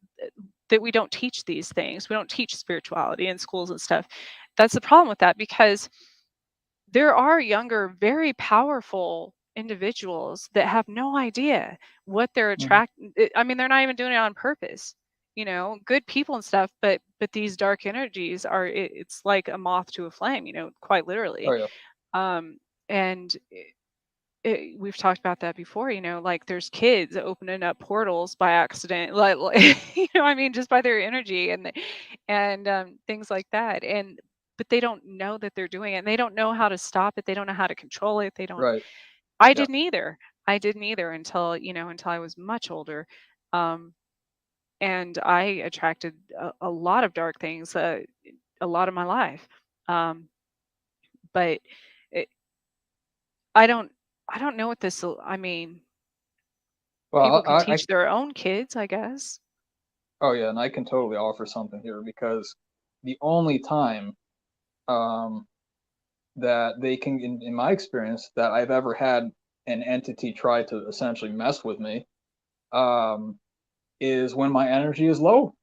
that we don't teach these things. We don't teach spirituality in schools and stuff. That's the problem with that, because there are younger, very powerful individuals that have no idea what they're hmm, attracting. I mean, they're not even doing it on purpose. Good people and stuff, but these dark energies are. It's like a moth to a flame. Quite oh literally. yeah, Um, and we've talked about that before. Like there's kids opening up portals by accident, like I mean, just by their energy and things like that. And but they don't know that they're doing it, and they don't know how to stop it. They don't know how to control it. They don't. right, I yeah. didn't either. I didn't either until I was much older. Um, and I attracted a lot of dark things a lot of my life. Um, but it, I don't. I don't know what this. I mean, people Well, can teach their own kids, I guess. oh yeah, and I can totally offer something here, because the only time um, that they can, in my experience, that I've ever had an entity try to essentially mess with me, um, is when my energy is low.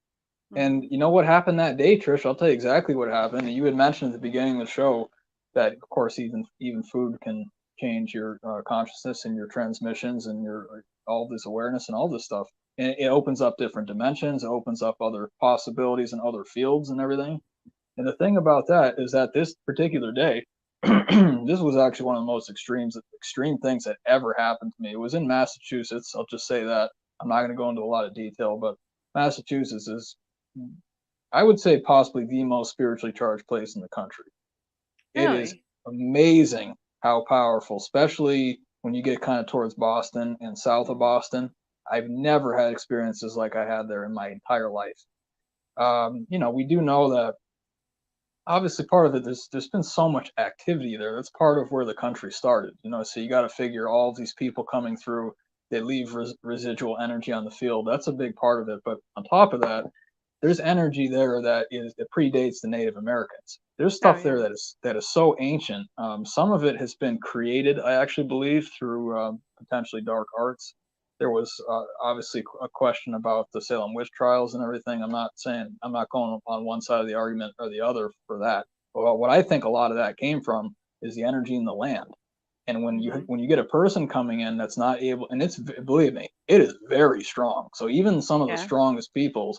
And Mhm. you know what happened that day, Trish? I'll tell you exactly what happened. You had mentioned at the beginning of the show that, of course, even food can change your consciousness and your transmissions and your all this awareness and all this stuff. And it opens up different dimensions. It opens up other possibilities and other fields and everything. And the thing about that is that this particular day, this was actually one of the most extreme things that ever happened to me. It was in Massachusetts. I'll just say that. I'm not going to go into a lot of detail, but Massachusetts is, I would say, possibly the most spiritually charged place in the country. It is Really? amazing how powerful, especially when you get kind of towards Boston and south of Mhm. Boston. I've never had experiences like I had there in my entire life. We do know that obviously part of it, there's been so much activity there. That's part of where the country started. So you got to figure all of these people coming through, they leave residual energy on the field. That's a big part of it. But on top of that, there's energy there that predates the Native Americans. There's Oh, stuff there yeah. that is so ancient. Some of it has been created, I actually believe, through potentially dark arts. There was obviously a question about the Salem witch trials and everything. I'm not going on one side of the argument or the other for that. But what I think a lot of that came from is the energy in the land. And when you Mhm. when you get a person coming in that's not able, and it's, believe me, it is very strong. So even some of the Yeah. strongest people,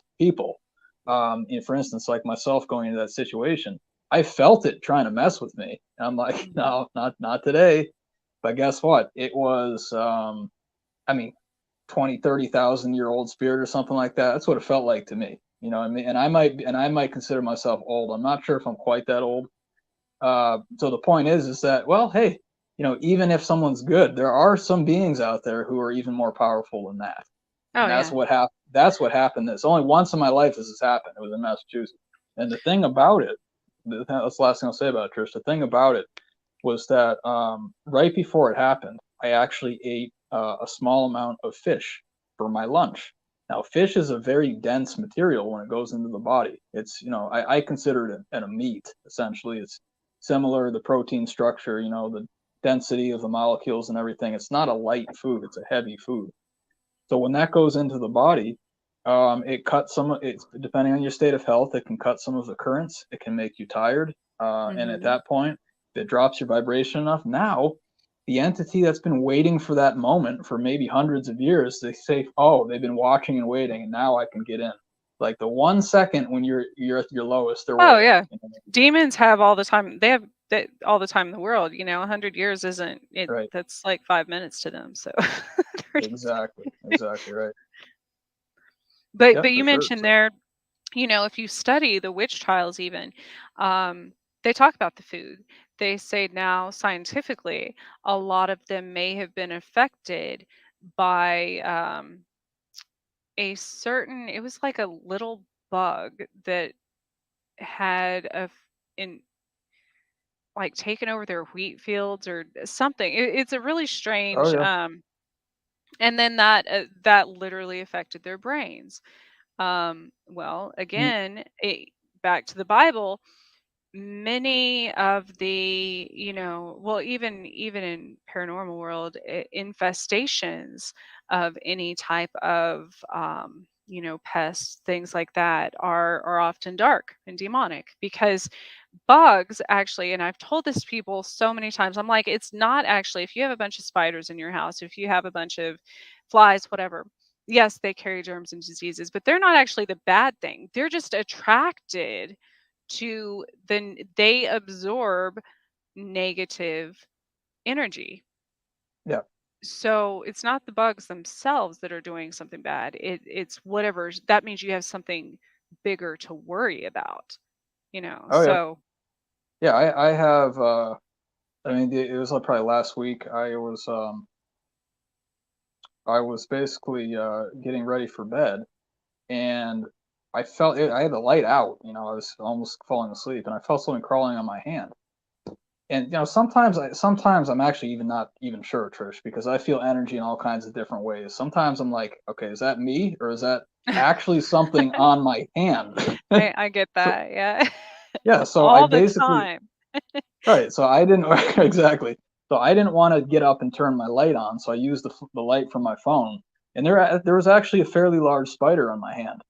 for instance, like myself going into that situation, I felt it trying to mess with me. And I'm like, Mhm. no, not today. But guess what? It was, I mean, 20, 30,000 year old spirit or something like that. That's what it felt like to me. What I mean? And I might consider myself old. I'm not sure if I'm quite that old. So the point is that, well, hey, even if someone's good, there are some beings out there who are even more powerful than that. Oh, And that's yeah. what happened. That's what happened. It's only once in my life has this happened. It was in Massachusetts. And the thing about it, that's the last thing I'll say about it, Trish. The thing about it was that right before it happened, I actually ate a small amount of fish for my lunch. Now, fish is a very dense material when it goes into the body. It's, I consider it a meat, essentially. It's similar, the protein structure, the density of the molecules and everything. It's not a light food, it's a heavy food. So when that goes into the body, It cuts some. It's depending on your state of health. It can cut some of the currents. It can make you tired. And at Hmm. that point, if it drops your vibration enough, now the entity that's been waiting for that moment for maybe hundreds of years, they say, "Oh, they've been watching and waiting, and now I can get in." Like the 1 second when you're at your lowest, they're Oh waiting. yeah, You know? demons have all the time. They have that all the time in the world. 100 years isn't it? Right. That's like 5 minutes to them. So, they're just- Exactly. Exactly right. but Yep, for you sure. mentioned So, there, if you study the witch trials, even they talk about the food. They say now scientifically, a lot of them may have been affected by a certain. It was like a little bug that had in like taken over their wheat fields or something. It's a really oh strange. yeah. And then that literally affected their brains. Well, Mm, again, back to the Bible, many of the well, even in paranormal world, infestations of any type of pests, things like that are often dark and demonic, because bugs actually, and I've told this to people so many times, I'm like, it's not actually, if you have a bunch of spiders in your house, if you have a bunch of flies, whatever, yes, they carry germs and diseases, but they're not actually the bad thing. They're just attracted to then they absorb negative energy. yeah. So it's not the bugs themselves that are doing something bad. It's whatever. That means you have something bigger to worry about, Oh yeah. So Yeah. I have. I mean, it was like probably last week. I was basically getting ready for bed, and I felt it. I had the light out. I was almost falling asleep, and I felt something crawling on my hand. And sometimes I'm actually even not even sure, Trish, because I feel energy in all kinds of different ways. Sometimes I'm like, okay, is that me, or is that actually something on my hand? I get So that. Yeah. yeah, so I All the basically time. right. So I didn't exactly. So I didn't want to get up and turn my light on, so I used the light from my phone, and there was actually a fairly large spider on my hand.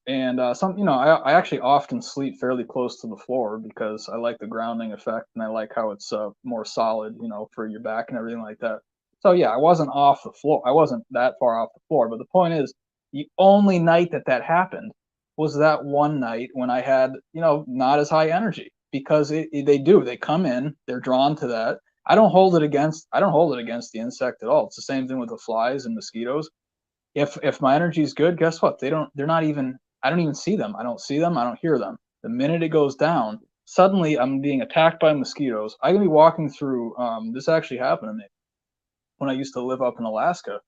And I actually often sleep fairly close to the floor because I like the grounding effect and I like how it's more solid, for your back and everything like that. So yeah, I wasn't off the floor. I wasn't that far off the floor. But the point is, the only night that happened was that one night when I had, not as high energy because they come in, they're drawn to that. I don't hold it against the insect at all. It's the same thing with the flies and mosquitoes. If my energy is good, guess what? They're not even I don't even see them. I don't see them, I don't hear them. The minute it goes down, suddenly I'm being attacked by mosquitoes. I can be walking through this actually happened to me when I used to live up in Alaska.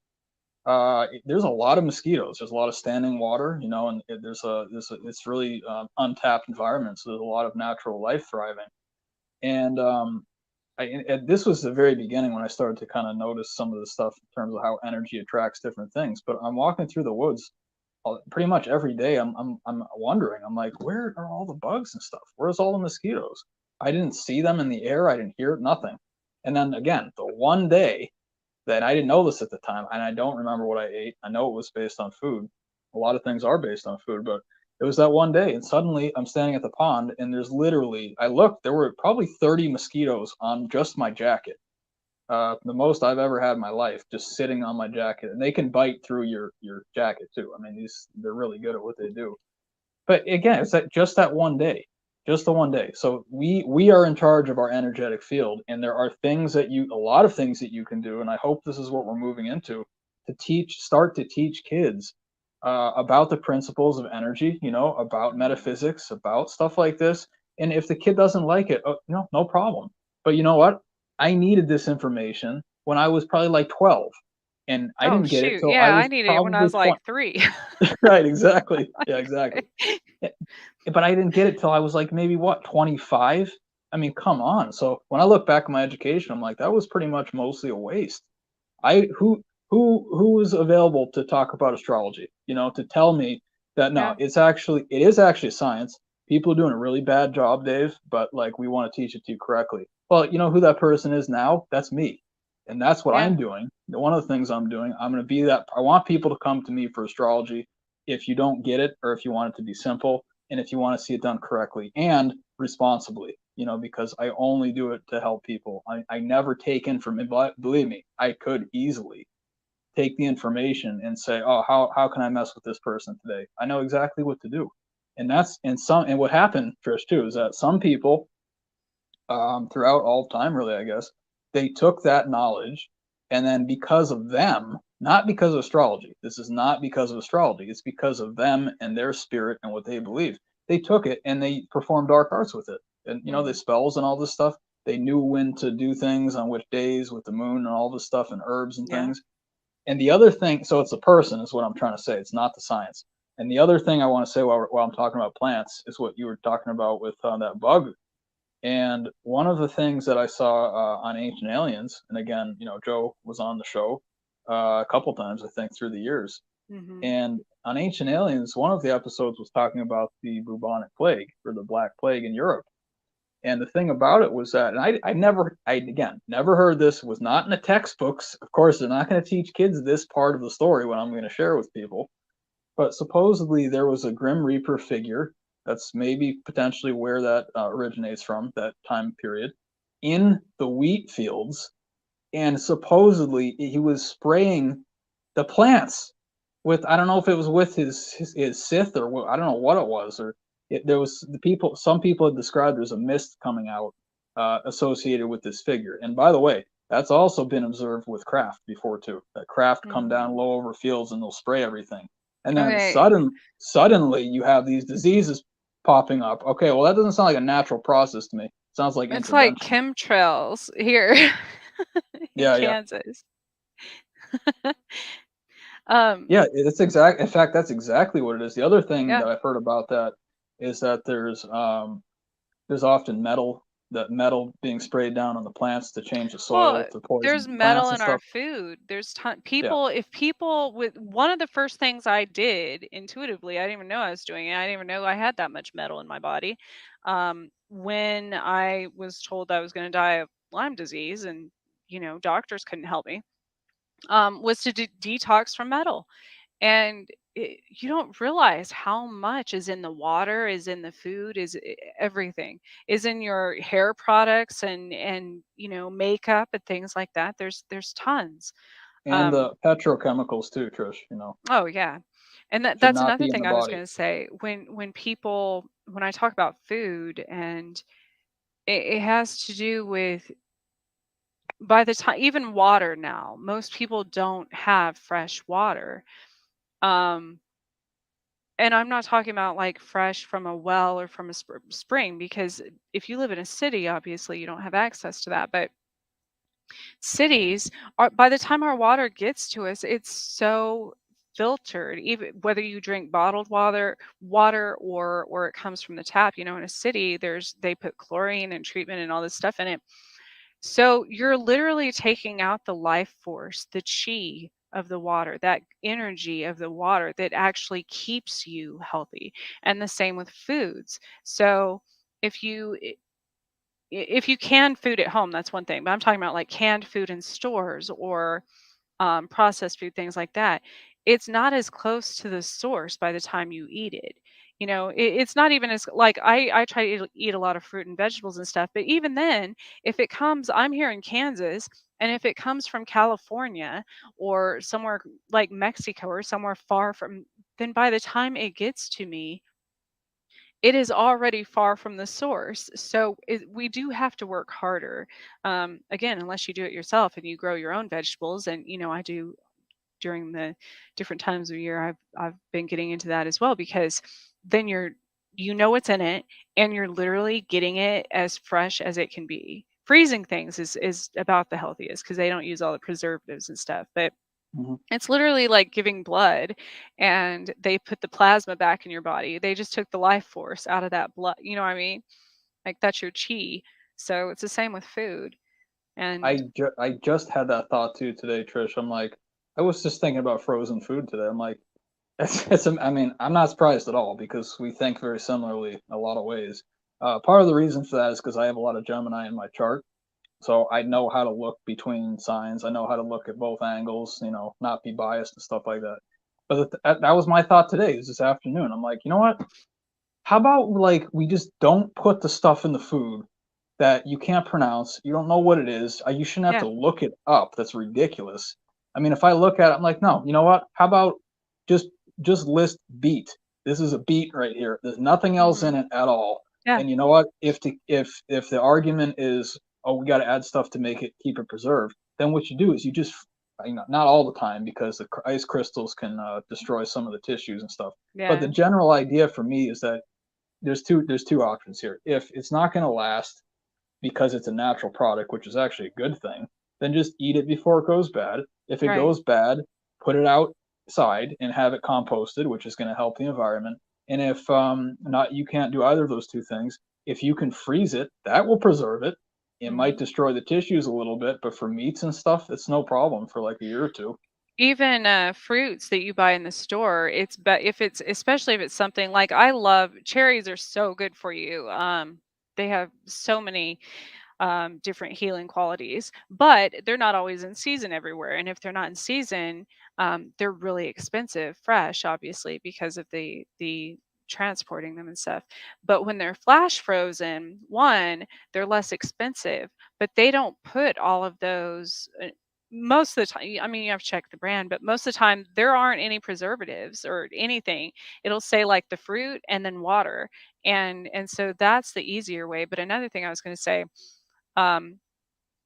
There's a lot of mosquitoes. There's a lot of standing water, and it's really untapped environment. So there's a lot of natural life thriving. And this was the very beginning when I started to kind of notice some of the stuff in terms of how energy attracts different things. But I'm walking through the woods pretty much every day. I'm wondering. I'm like, where are all the bugs and stuff? Where's all the mosquitoes? I didn't see them in the air. I didn't hear nothing. And then again, the one day that I didn't know this at the time, and I don't remember what I ate. I know it was based on food. A lot of things are based on food, but it was that one day, and suddenly I'm standing at the pond, and there's literally, I looked, there were probably 30 mosquitoes on just my jacket. The most I've ever had in my life, just sitting on my jacket, and they can bite through your jacket too. I mean, they're really good at what they do. But again, it's just that one day, just the one day. So we are in charge of our energetic field, and there are a lot of things that you can do, and I hope this is what we're moving into to start to teach kids about the principles of energy, about metaphysics, about stuff like this. And if the kid doesn't like it, no problem. But you know what? I needed this information when I was probably like 12, and I Oh didn't get it shoot. till I Yeah, I was needed it when I probably was like 20. 3. Right, exactly. Yeah, exactly. Eh, but I didn't get it till I was like maybe what, 25? I mean, come on. So when I look back at my education, I'm like, that was pretty much mostly a waste. I who was available to talk about astrology, to tell me that no, Yeah. it is actually science. People are doing a really bad job, Dave, but like we want to teach it to you correctly. Well, you know who that person is now? That's me. And that's what Yeah. I'm doing. One of the things I'm doing, I'm going to be that. I want people to come to me for astrology if you don't get it, or if you want it to be simple, and if you want to see it done correctly and responsibly, because I only do it to help people. I never take information, but believe me, I could easily take the information and say, oh, how can I mess with this person today? I know exactly what to do. And what happened, Trish, too, is that some people, throughout all time, really, I guess, they took that knowledge, and then because of them, not because of astrology, this is not because of astrology, it's because of them and their spirit and what they believe. They took it and they performed dark arts with it. And, the Hmm. spells and all this stuff, they knew when to do things on which days with the moon and all this stuff and herbs and Yeah. things. And the other thing, so it's a person, is what I'm trying to say. It's not the science. And the other thing I want to say while I'm talking about plants is what you were talking about with that bug. And one of the things that I saw on Ancient Aliens, and again, Joe was on the show a couple times, I think, through the years. Hmm. And on Ancient Aliens, one of the episodes was talking about the bubonic plague, or the Black Plague in Europe. And the thing about it was that, and I again never heard this, was not in the textbooks. Of course, they're not going to teach kids this part of the story when I'm going to share with people. But supposedly there was a Grim Reaper figure. That's maybe potentially where that originates from, that time period, in the wheat fields. And supposedly he was spraying the plants with, I don't know if it was with his Sith, or what, I don't know what it was, or there was some people had described there's a mist coming out associated with this figure. And by the way, that's also been observed with craft before too. That craft come down Hmm. low over fields and they'll spray everything. And then Okay. suddenly you have these diseases popping up. Okay, well that doesn't sound like a natural process to me. It sounds like It's like intervention. chemtrails here in Yeah, yeah. Kansas. Um, Yeah, it's exact. In fact, that's exactly what it is. The other thing yeah. that I've heard about that is that there's often metal being sprayed down on the plants to change the soil Well, to poison there's the plants metal and in our stuff. food. There's Yeah, people, if people with one of the first things I did intuitively, I didn't even know I was doing it. I didn't even know I had that much metal in my body. When I was told I was going to die of Lyme disease and, doctors couldn't help me, was to detox from metal. And you don't realize how much is in the water, is in the food, everything, is in your hair products and makeup and things like that. There's tons. and um the petrochemicals too, Trish. oh yeah. And Should that's not another be in the thing I was body. going to say. When I talk about food, and it has to do with, by the time, even water, now most people don't have fresh water. um And I'm not talking about like fresh from a well or from a spring, because if you live in a city, obviously you don't have access to that. But cities are, by the time our water gets to us, it's so filtered, even whether you drink bottled water or it comes from the tap. In a city, they put chlorine and treatment and all this stuff in it. So you're literally taking out the life force, the chi of the water, that energy of the water that actually keeps you healthy. And the same with foods. So if you if you can food at home, that's one thing. But I'm talking about like canned food in stores, or processed food, things like that. It's not as close to the source by the time you eat it. It's not even as, like, I try to eat a lot of fruit and vegetables and stuff, but even then, if it comes, I'm here in Kansas, and if it comes from California or somewhere like Mexico or somewhere far from, then by the time it gets to me, it is already far from the source. So we do have to work harder. Again, unless you do it yourself and you grow your own vegetables, and I do during the different times of year. I've been getting into that as well, because then what's in it, and you're literally getting it as fresh as it can be. Freezing things is about the healthiest, because they don't use all the preservatives and stuff. But Hmm. it's literally like giving blood, and they put the plasma back in your body. They just took the life force out of that blood. You know what I mean? Like, that's your chi. So it's the same with food. And I just had that thought too today, Trish. I'm like, I was just thinking about frozen food today. I'm like, I mean, I'm not surprised at all because we think very similarly in a lot of ways. Part of the reason for that is because I have a lot of Gemini in my chart. So I know how to look between signs. I know how to look at both angles, not be biased and stuff like that. But that was my thought today, is this afternoon. I'm like, you know what? How about like we just don't put the stuff in the food that you can't pronounce, you don't know what it is. You shouldn't have Yeah. to look it up. That's ridiculous. I mean, if I look at it, I'm like, no, you know what? How about just just list beet? This is a beet right here. There's nothing else Hmm. in it at all. Yeah. And you know what? If the argument is, oh, we got to add stuff to make it keep it preserved, then what you do is you just, not all the time, because the ice crystals can destroy some of the tissues and stuff. But the Yeah. general idea for me is that there's two options here. If it's not going to last because it's a natural product, which is actually a good thing, then just eat it before it goes bad. If it Right. goes bad, put it outside and have it composted, which is going to help the environment. And if not, you can't do either of those two things. If you can freeze it, that will preserve it. It might Hmm. destroy the tissues a little bit, but for meats and stuff, it's no problem for like a year or two. Even fruits that you buy in the store, it's if it's, especially if it's something like, I love cherries, are so good for you. They have so many different healing qualities, but they're not always in season everywhere. And if they're not in season, they're really expensive, fresh, obviously, because of the transporting them and stuff. But when they're flash frozen, one, they're less expensive, but they don't put all of those. Most of the time, I mean, you have to check the brand, but most of the time there aren't any preservatives or anything. It'll say like the fruit and then water, and so that's the easier way. But another thing I was going to say, um,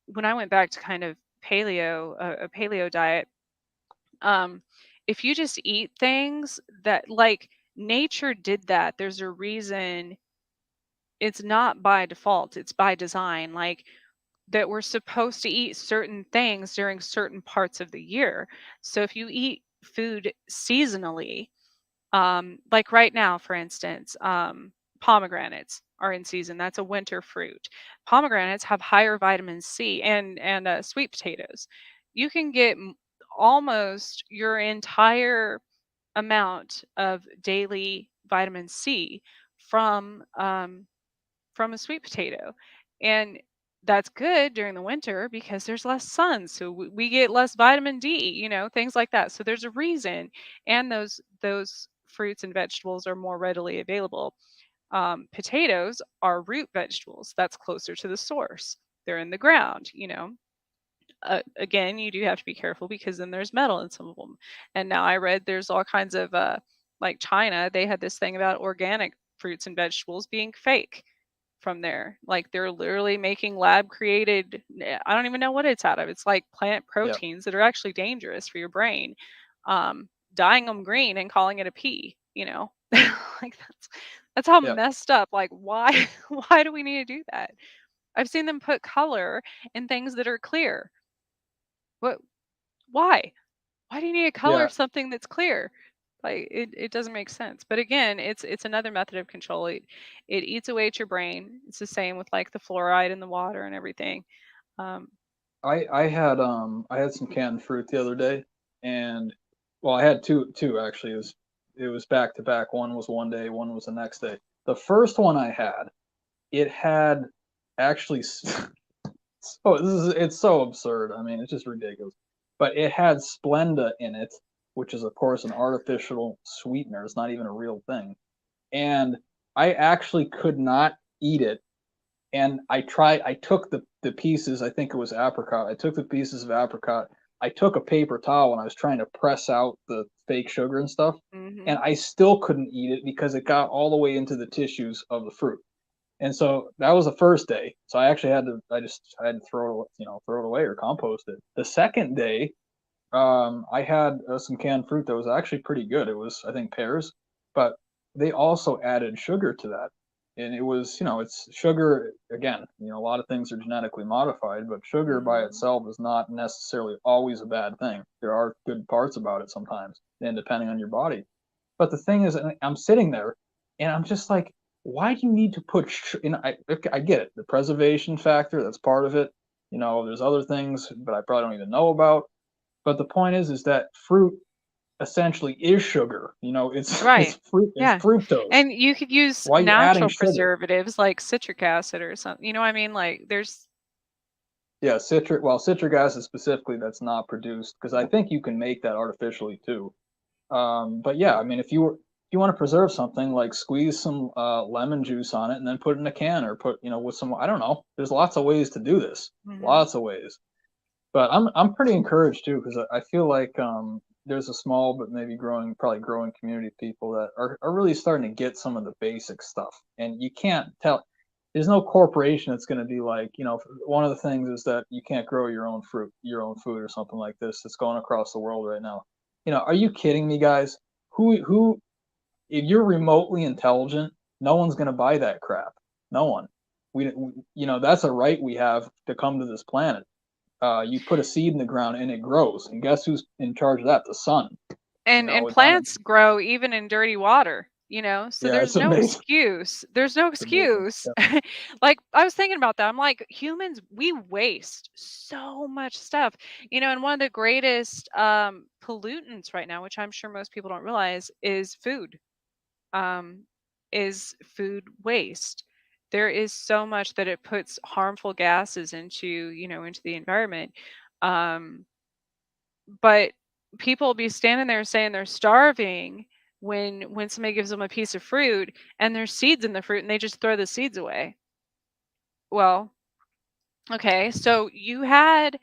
when I went back to kind of a paleo diet, um, if you just eat things that, like, nature did that, there's a reason. It's not by default, it's by design. Like, that we're supposed to eat certain things during certain parts of the year. So if you eat food seasonally, like right now, for instance, pomegranates are in season. That's a winter fruit. Pomegranates have higher vitamin C, and sweet potatoes. You can get almost your entire amount of daily vitamin C from from a sweet potato, and that's good during the winter because there's less sun, so we get less vitamin D, things like that. So there's a reason, and those fruits and vegetables are more readily available. Potatoes are root vegetables. That's closer to the source. They're in the ground. Again, you do have to be careful because then there's metal in some of them. And now I read there's all kinds of like China, they had this thing about organic fruits and vegetables being fake from there. Like, they're literally making lab created, I don't even know what it's out of. It's like plant Yeah, proteins that are actually dangerous for your brain. Dyeing them green and calling it a pea, like, that's how yeah, messed up. Like, why why do we need to do that? I've seen them put color in things that are clear. What why? Why do you need to color yeah. something that's clear? Like, it doesn't make sense. But again, it's another method of control. It eats away at your brain. It's the same with like the fluoride in the water and everything. Um, I had some canned fruit the other day, and well, I had two actually. It was back to back. One was one day, one was the next day. The first one I had, it had actually so it's so absurd. I mean, it's just ridiculous. But it had Splenda in it, which is of course an artificial sweetener. It's not even a real thing. And I actually could not eat it, and I took the pieces, I think it was apricot. I took the pieces of apricot. I took a paper towel and I was trying to press out the fake sugar and stuff, and mhm. I still couldn't eat it because it got all the way into the tissues of the fruit. And so that was the first day. So I had to throw it away or compost it. The second day, I had some canned fruit that was actually pretty good. It was, I think, pears, but they also added sugar to that. And it was, it's sugar again. A lot of things are genetically modified, but sugar by Mhm. itself is not necessarily always a bad thing. There are good parts about it sometimes, and depending on your body. But the thing is, I'm sitting there, and I'm just like, why do you need to put? I get it, the preservation factor. That's part of it. There's other things, but I probably don't even know about. But the point is that fruit essentially is sugar. It's Right. it's fruit. It's Yeah. fructose. And you could use Why are you adding natural sugar? preservatives like citric acid or something. You know what I mean? Like, there's Yeah, citric acid specifically, that's not produced because I think you can make that artificially too. But yeah, I mean, if you want to preserve something, like squeeze some lemon juice on it and then put it in a can, or put, with some, I don't know. There's lots of ways to do this. Hmm. Lots of ways. But I'm pretty encouraged too, because I feel like there's a small but maybe probably growing community of people that are really starting to get some of the basic stuff. And you can't tell. There's no corporation that's going to be like, one of the things is that you can't grow your own fruit, your own food, or something like this that's going across the world right now. Are you kidding me, guys? Who If you're remotely intelligent, no one's going to buy that crap. No one. That's a right we have to come to this planet. You put a seed in the ground and it grows, and guess who's in charge of that? The sun. And It's on a plants grow even in dirty water, so Yeah, there's it's no amazing. excuse. There's no It's amazing. excuse. Yeah, Like, I was thinking about that. I'm like, humans, we waste so much stuff. And one of the greatest pollutants right now, which I'm sure most people don't realize, is food. Um is food waste. There is so much that it puts harmful gases into the environment. Um but people be standing there saying they're starving when somebody gives them a piece of fruit and there's seeds in the fruit and they just throw the seeds away. Well, okay, so you had,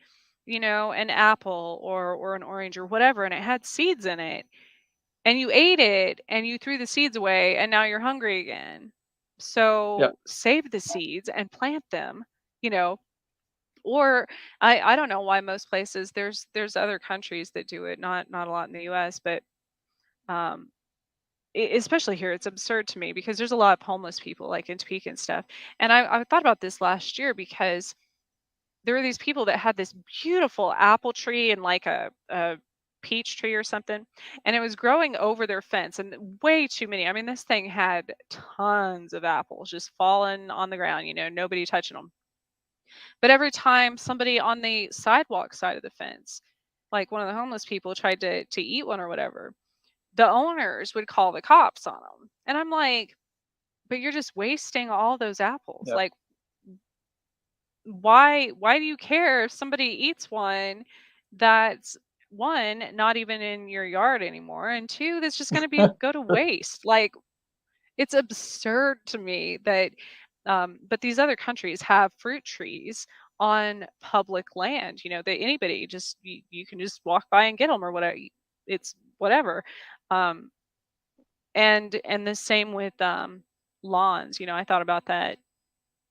an apple or an orange or whatever, and it had seeds in it, and you ate it and you threw the seeds away, and now you're hungry again. yeah, So save the seeds and plant them, you know, or I don't know why most places, there's other countries that do it, not a lot in the US, but um especially here, it's absurd to me because there's a lot of homeless people like in Topeka and stuff. And I thought about this last year because there were these people that had this beautiful apple tree and like a peach tree or something, and it was growing over their fence, and way too many. I mean, this thing had tons of apples just falling on the ground, nobody touching them. But every time somebody on the sidewalk side of the fence, like one of the homeless people, tried to eat one or whatever, the owners would call the cops on them. And I'm like, but you're just wasting all those apples. yeah, Like, why do you care if somebody eats one that's, one, not even in your yard anymore, and two, that's just going to be go to waste? Like, it's absurd to me that but these other countries have fruit trees on public land, that anybody just, you can just walk by and get them or whatever. It's whatever. um and the same with lawns. I thought about that.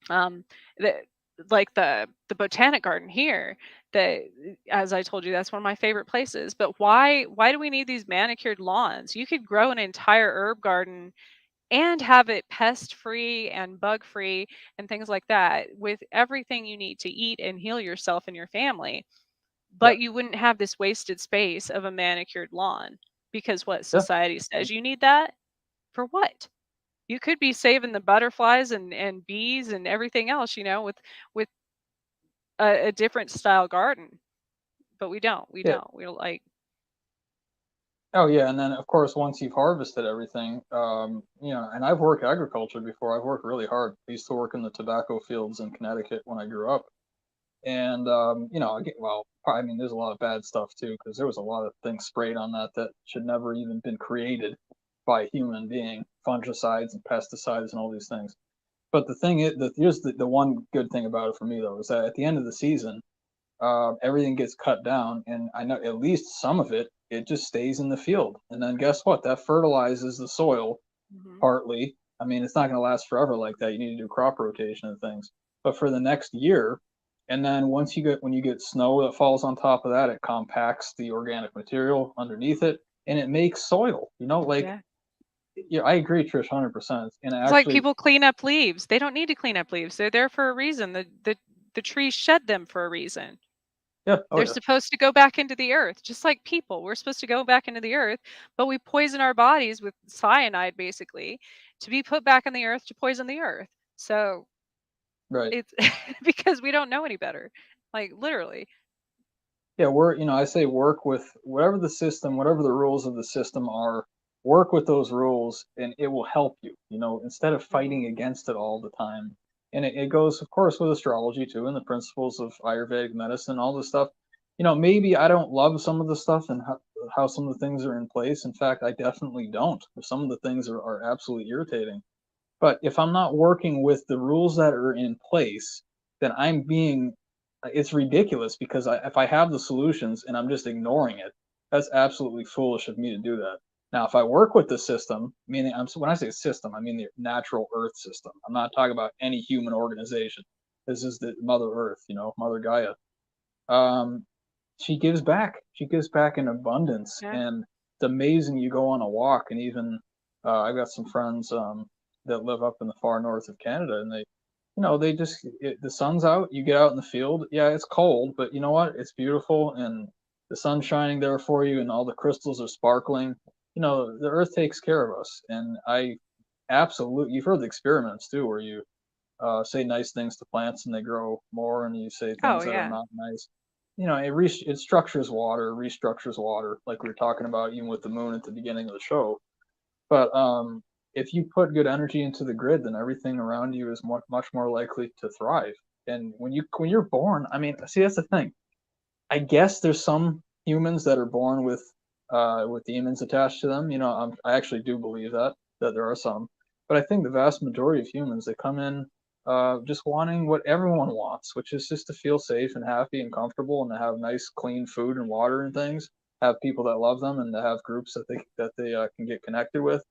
The like the botanic garden here, that, as I told you, that's one of my favorite places. But why do we need these manicured lawns? You could grow an entire herb garden and have it pest free and bug free and things like that, with everything you need to eat and heal yourself and your family. yeah, But you wouldn't have this wasted space of a manicured lawn, because what yeah. society says you need that for. What? You could be saving the butterflies and bees and everything else, with a different style garden. But we don't. We Yeah. don't. We don't like. Oh yeah, and then of course once you've harvested everything, and I've worked agriculture before. I've worked really hard. I used to work in the tobacco fields in Connecticut when I grew up, and well, I mean, there's a lot of bad stuff too because there was a lot of things sprayed on that should never even been created by a human being, fungicides and pesticides and all these things. But the thing is, here's the one good thing about it for me though, is that at the end of the season, everything gets cut down, and I know at least some of it just stays in the field. And then guess what? That fertilizes the soil Mhm. partly. I mean, it's not going to last forever like that. You need to do crop rotation and things. But for the next year, and then when you get snow that falls on top of that, it compacts the organic material underneath it, and it makes soil. Like, Yeah. yeah, I agree, Trish, 100%. And It's like actually, people clean up leaves. They don't need to clean up leaves. They're there for a reason. The trees shed them for a reason. yeah, oh They're yeah, supposed to go back into the earth, just like people. We're supposed to go back into the earth, but we poison our bodies with cyanide, basically, to be put back in the earth to poison the earth. So right. it's because we don't know any better. Like, literally. Yeah, I say work with whatever the system, whatever the rules of the system are, work with those rules and it will help you, instead of fighting Mhm. against it all the time. And it goes, of course, with astrology too, and the principles of Ayurvedic medicine, all this stuff. Maybe I don't love some of the stuff and how some of the things are in place. In fact, I definitely don't. Some of the things are absolutely irritating. But if I'm not working with the rules that are in place, then it's ridiculous because if I have the solutions and I'm just ignoring it, that's absolutely foolish of me to do that. Now, if I work with the system, meaning when I say system, I mean the natural Earth system. I'm not talking about any human organization. This is the Mother Earth, Mother Gaia. Um, she gives back. She gives back in abundance, Yeah. and it's amazing. You go on a walk, and even I've got some friends that live up in the far north of Canada, and they just the sun's out. You get out in the field. Yeah, it's cold, but you know what? It's beautiful, and the sun's shining there for you, and all the crystals are sparkling. The earth takes care of us, and I absolutely. You've heard the experiments too, where you say nice things to plants and they grow more, and you say Oh things that are yeah. not nice. It structures water, restructures water, like we were talking about even with the moon at the beginning of the show. But if you put good energy into the grid, then everything around you is much more likely to thrive. And when you're born, I mean, see, that's the thing. I guess there's some humans that are born with demons attached to them. I actually do believe that there are some, but I think the vast majority of humans, they come in just wanting what everyone wants, which is just to feel safe and happy and comfortable and to have nice, clean food and water and things, have people that love them, and to have groups that they can get connected with.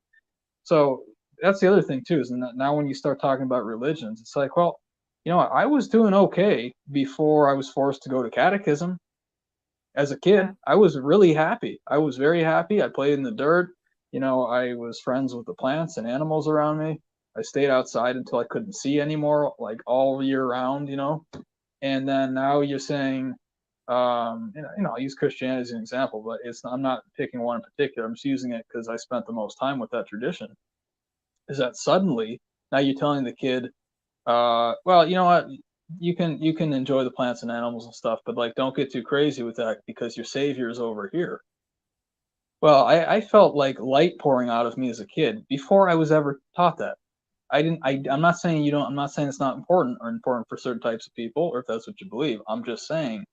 So that's the other thing too. Is now when you start talking about religions, it's like, well, I was doing okay before I was forced to go to catechism as a kid. Yeah. I was really happy. I was very happy. I played in the dirt. I was friends with the plants and animals around me. I stayed outside until I couldn't see anymore, like all year round. And then now you're saying, I'll use Christianity as an example, but I'm not picking one in particular. I'm just using it because I spent the most time with that tradition. Is that suddenly now you're telling the kid, well, you know what? You can enjoy the plants and animals and stuff, but like don't get too crazy with that because your savior is over here. Well, I felt like light pouring out of me as a kid before I was ever taught that. I'm not saying you don't. I'm not saying it's not important or important for certain types of people, or if that's what you believe. I'm just saying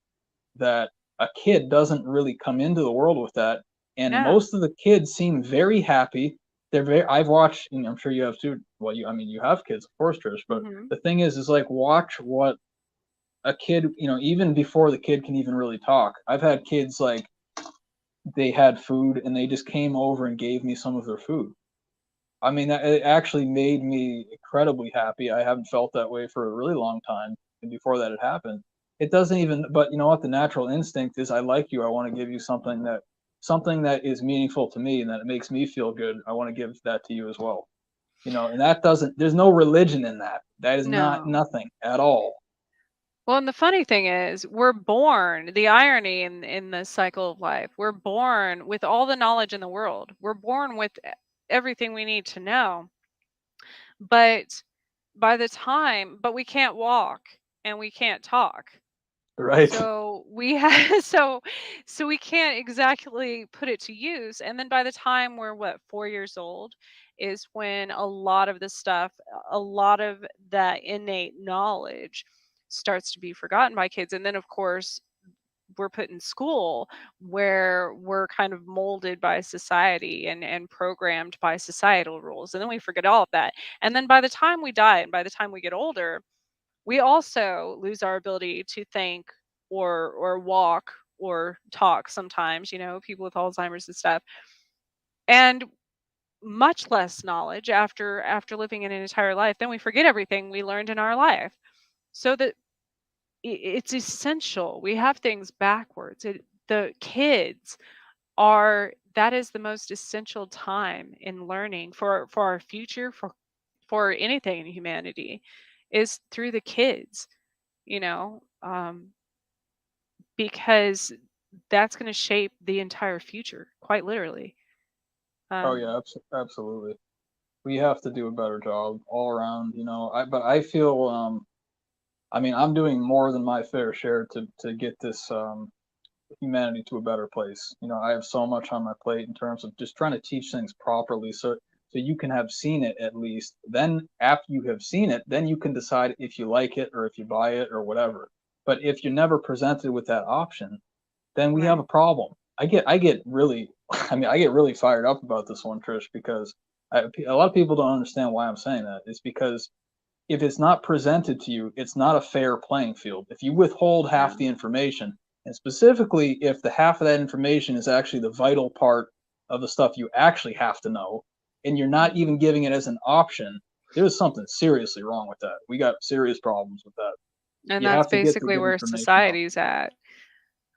that a kid doesn't really come into the world with that, and No. most of the kids seem very happy. I've watched, and I'm sure you have too. Well, I mean, you have kids, of course, Trish. But Hmm. the thing is like watch what a kid, even before the kid can even really talk. I've had kids like they had food and they just came over and gave me some of their food. I mean, it actually made me incredibly happy. I haven't felt that way for a really long time, and before that had happened, it doesn't even. But you know what? The natural instinct is, I like you. I want to give you something that is meaningful to me and that it makes me feel good. I want to give that to you as well. And that doesn't. There's no religion in that. That is not No. nothing at all. Well, and the funny thing is, we're born, the irony in the cycle of life, we're born with all the knowledge in the world. We're born with everything we need to know. But but we can't walk and we can't talk. Right. So we have so we can't exactly put it to use. And then by the time we're what, 4 years old is when a lot of that innate knowledge starts to be forgotten by kids. And then of course we're put in school where we're kind of molded by society and programmed by societal rules. And then we forget all of that. And then by the time we die and by the time we get older, we also lose our ability to think or walk or talk sometimes, people with Alzheimer's and stuff. And much less knowledge after living an entire life. Then we forget everything we learned in our life. So that it's essential. We have things backwards. The kids are that is the most essential time in learning for our future, for anything in humanity, is through the kids, you know, because that's going to shape the entire future, quite literally. Oh Um, yeah, absolutely. We have to do a better job all around. But I feel I mean, I'm doing more than my fair share to get this humanity to a better place. I have so much on my plate in terms of just trying to teach things properly, so so you can have seen it at least. Then after you have seen it, then you can decide if you like it or if you buy it or whatever. But if you're never presented with that option, then we have Right. a problem. I get really I mean I get really fired up about this one, Trish, because a lot of people don't understand why I'm saying that. It's because if it's not presented to you, it's not a fair playing field. If you withhold half Yeah. the information, and specifically if the half of that information is actually the vital part of the stuff you actually have to know, and you're not Hmm. even giving it as an option, there's something seriously wrong with that. We got serious problems with that. And You that's have to get the basically good where information out. society's at.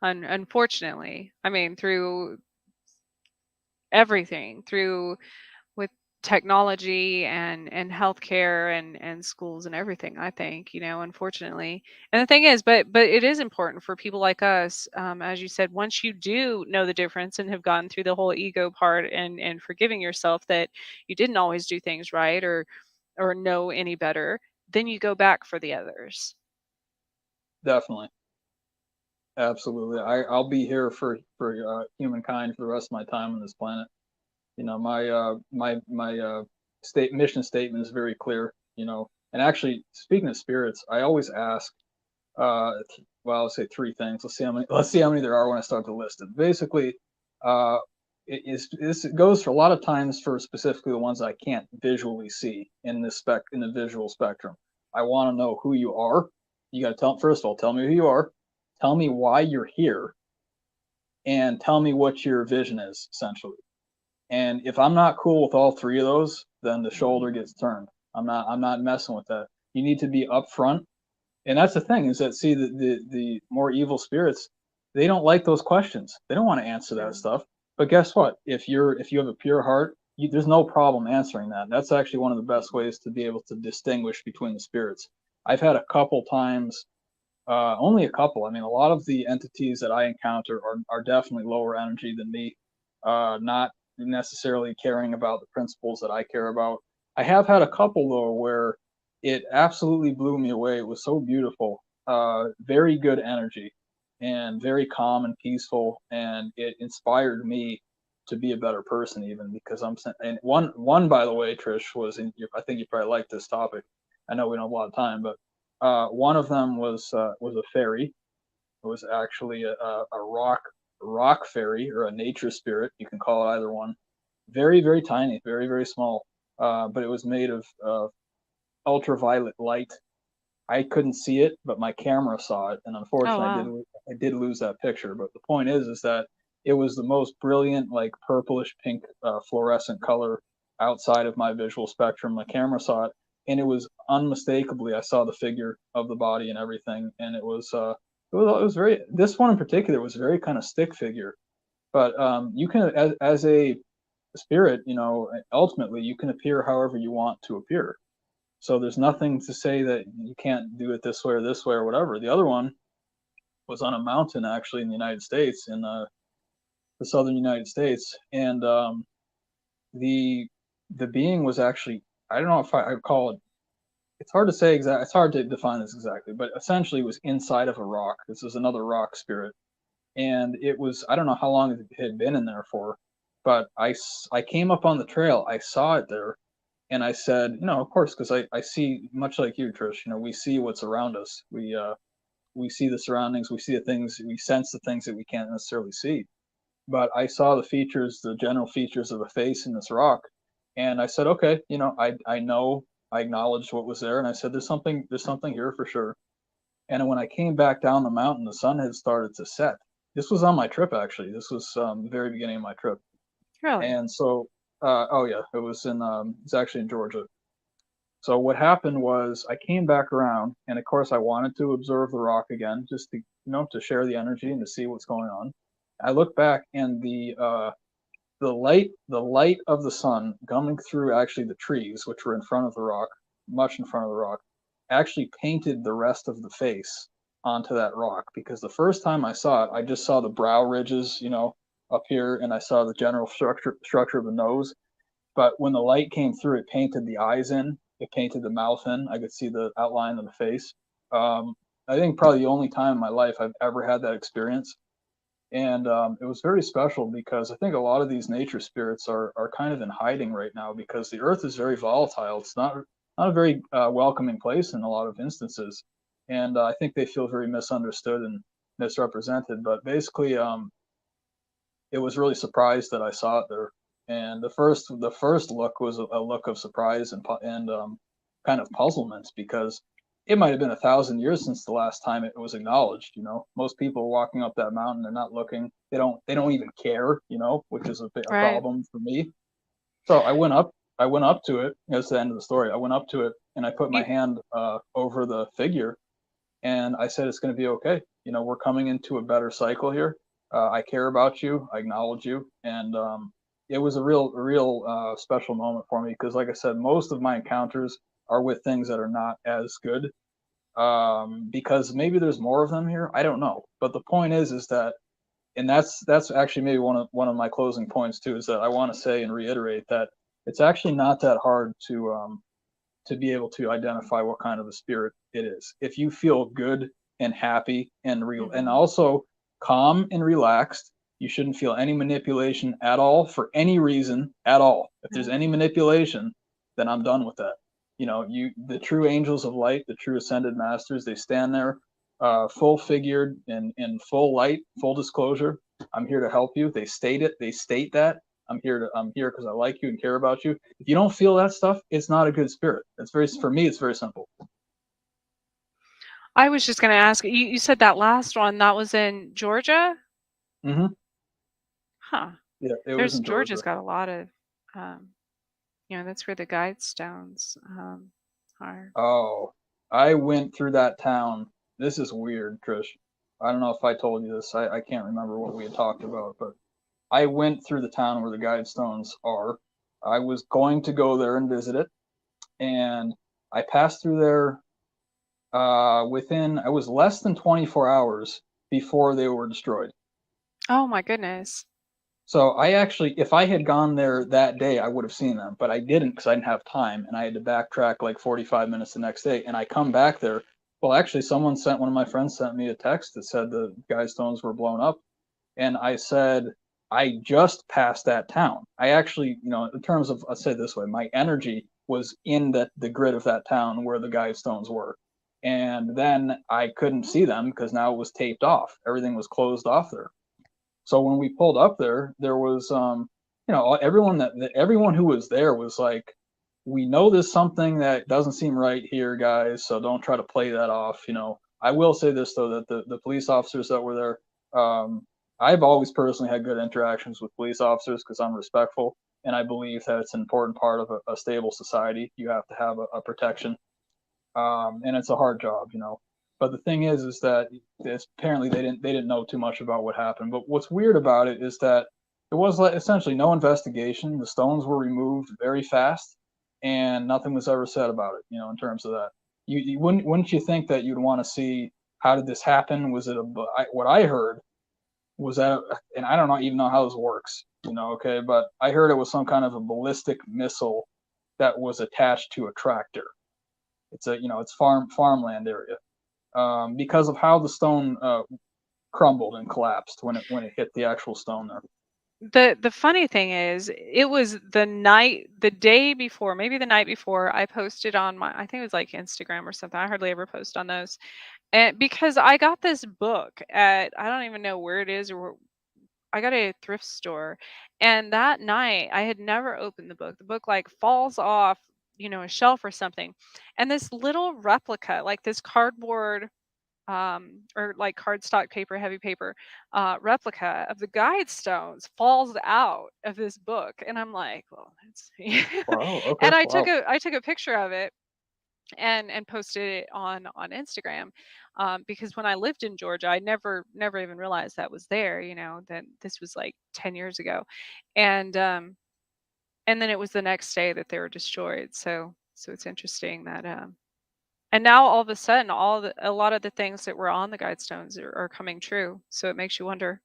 Unfortunately, I mean, through everything, through with technology and healthcare and schools and everything, I think, unfortunately. And the thing is, but it is important for people like us, as you said, once you do know the difference and have gone through the whole ego part and forgiving yourself that you didn't always do things right or know any better, then you go back for the others. Definitely. Absolutely. I'll be here for humankind for the rest of my time on this planet. My state mission statement is very clear. And actually, speaking of spirits, I always ask. Well, I'll say three things. Let's see how many there are when I start to list it. Basically, uh, it goes for a lot of times for specifically the ones I can't visually see in the visual spectrum. I want to know who you are. You got to tell first of all, tell me who you are. Tell me why you're here, and tell me what your vision is essentially. And if I'm not cool with all three of those, then the shoulder Mhm. gets turned. I'm not messing with that. You need to be upfront. And that's the thing is that see the more evil spirits, they don't like those questions. They don't want to answer that Yeah. stuff. But guess what? If you have a pure heart, there's no problem answering that. That's actually one of the best Mhm. ways to be able to distinguish between the spirits. I've had a couple times, only a couple. I mean, a lot of the entities that I encounter are definitely lower energy than me, not necessarily caring about the principles that I care about. I have had a couple though where it absolutely blew me away. It was so beautiful, very good energy, and very calm and peaceful, and it inspired me to be a better person even because and one by the way, Trish, I think you probably like this topic. I know we don't have a lot of time, but one of them was a fairy. It was actually a rock fairy or a nature spirit. You can call it either one. Very very tiny, very very small. But it was made of ultraviolet light. I couldn't see it, but my camera saw it, and Oh unfortunately, wow. I did lose that picture. But the point is that it was the most brilliant, like purplish pink fluorescent color outside of my visual spectrum. My camera saw it, and it was unmistakably. I saw the figure of the body and everything, and it was very. This one in particular was very kind of stick figure. But you can, as a spirit, ultimately you can appear however you want to appear. So there's nothing to say that you can't do it this way or whatever. The other one was on a mountain actually in the United States, in the southern United States, and the the being was actually, I don't know if I call it. It's hard to say exact. It's hard to define this exactly, but essentially it was inside of a rock. This is another rock spirit, and it was, I don't know how long it had been in there for, but I came up on the trail. I saw it there, and I said, of course, because I see, much like you, Trish, we see what's around us. We see the surroundings, we see the things, we sense the things that we can't necessarily see. But I saw the features, the general features of a face in this rock, and I said, okay, I know, I acknowledged what was there, and I said, there's something here for sure. And when I came back down the mountain, the sun had started to set. This was on my trip, actually. This was the very beginning of my trip, Really? and so, oh yeah, it's actually in Georgia. So what happened was I came back around, and of course I wanted to observe the rock again, just to share the energy and to see what's going on. I look back, and the light of the sun coming through actually the trees, which were in front of the rock, much in front of the rock, actually painted the rest of the face onto that rock. Because the first time I saw it, I just saw the brow ridges, up here, and I saw the general structure of the nose. But when the light came through, it painted the eyes in, it painted the mouth in. I could see the outline of the face. I think probably the only time in my life I've ever had that experience. And it was very special because I think a lot of these nature spirits are kind of in hiding right now because the earth is very volatile. It's not a very welcoming place in a lot of instances, and I think they feel very misunderstood and misrepresented. But basically, it was really surprised that I saw it there. And the first look was a look of surprise and kind of puzzlement because it might have been 1,000 years since the last time it was acknowledged. You know, most people walking up that mountain, they're not looking. They don't even care. You know, which is a Right. problem for me. So I went up. I went up to it. That's the end of the story. I went up to it and I put my You hand over the figure and I said, it's going to be okay. You know, we're coming into a better cycle here. I care about you. I acknowledge you. And it was a real special moment for me because, like I said, most of my encounters are with things that are not as good because maybe there's more of them here. I don't know. But the point is that, and that's actually maybe one of my closing points too, is that I want to say and reiterate that it's actually not that hard to be able to identify what kind of a spirit it is. If you feel good and happy and real and Mhm. also calm and relaxed, you shouldn't feel any manipulation at all for any reason at all. If there's Yeah. any manipulation, then I'm done with that. You know, the true angels of light, the true ascended masters, they stand there full figured and in full light, full disclosure. I'm here to help you. They state it. They state that I'm here because I like you and care about you. If you don't feel that stuff, it's not a good spirit. It's very for me. It's very simple. I was just gonna ask, you said that last one, that was in Georgia? Hmm. Huh. Yeah, it was There's in Georgia's Georgia. got a lot of, that's where the Guidestones, are. Oh, I went through that town. This is weird, Trish. I don't know if I told you this. I can't remember what we had talked about, but I went through the town where the Guidestones are. I was going to go there and visit it, and I passed through there within, I was less than 24 hours before they were destroyed. Oh my goodness. So I actually, if I had gone there that day, I would have seen them, but I didn't because I didn't have time, and I had to backtrack like 45 minutes the next day. And I come back there. Well, actually, one of my friends sent me a text that said the Guidestones were blown up, and I said I just passed that town. I actually, in terms of, I'll say it this way, my energy was in the grid of that town where the Guidestones were, and then I couldn't see them because now it was taped off. Everything was closed off there. So when we pulled up there, there was, everyone who was there was like, "We know there's something that doesn't seem right here, guys. So don't try to play that off." You know, I will say this though, that the police officers that were there, I've always personally had good interactions with police officers because I'm respectful, and I believe that it's an important part of a stable society. You have to have a protection, and it's a hard job, you know. But the thing is that it's, apparently they didn't know too much about what happened. But what's weird about it is that it was like essentially no investigation. The stones were removed very fast, and nothing was ever said about it. You know, in terms of that, you wouldn't you think that you'd want to see how did this happen? Was it what I heard was that, and I don't know even know how this works. You know, okay, but I heard it was some kind of a ballistic missile that was attached to a tractor. It's farmland area because of how the stone crumbled and collapsed when it hit the actual stone there. The funny thing is, it was the day before, maybe the night before, I posted on I think it was like Instagram or something. I hardly ever post on those. And because I got this book at, I don't even know where it is, or I got it at a thrift store. And that night I had never opened the book. The book like falls off, a shelf or something. And this little replica, like this cardboard, or like cardstock paper, heavy paper, replica of the guide stones falls out of this book. And I'm like, well, that's Wow. Okay. and Wow. I took a picture of it and posted it on Instagram, because when I lived in Georgia, I never even realized that was there. That this was like 10 years ago, and and then it was the next day that they were destroyed. So it's interesting that, and now all of a sudden, a lot of the things that were on the guidestones are coming true. So it makes you wonder.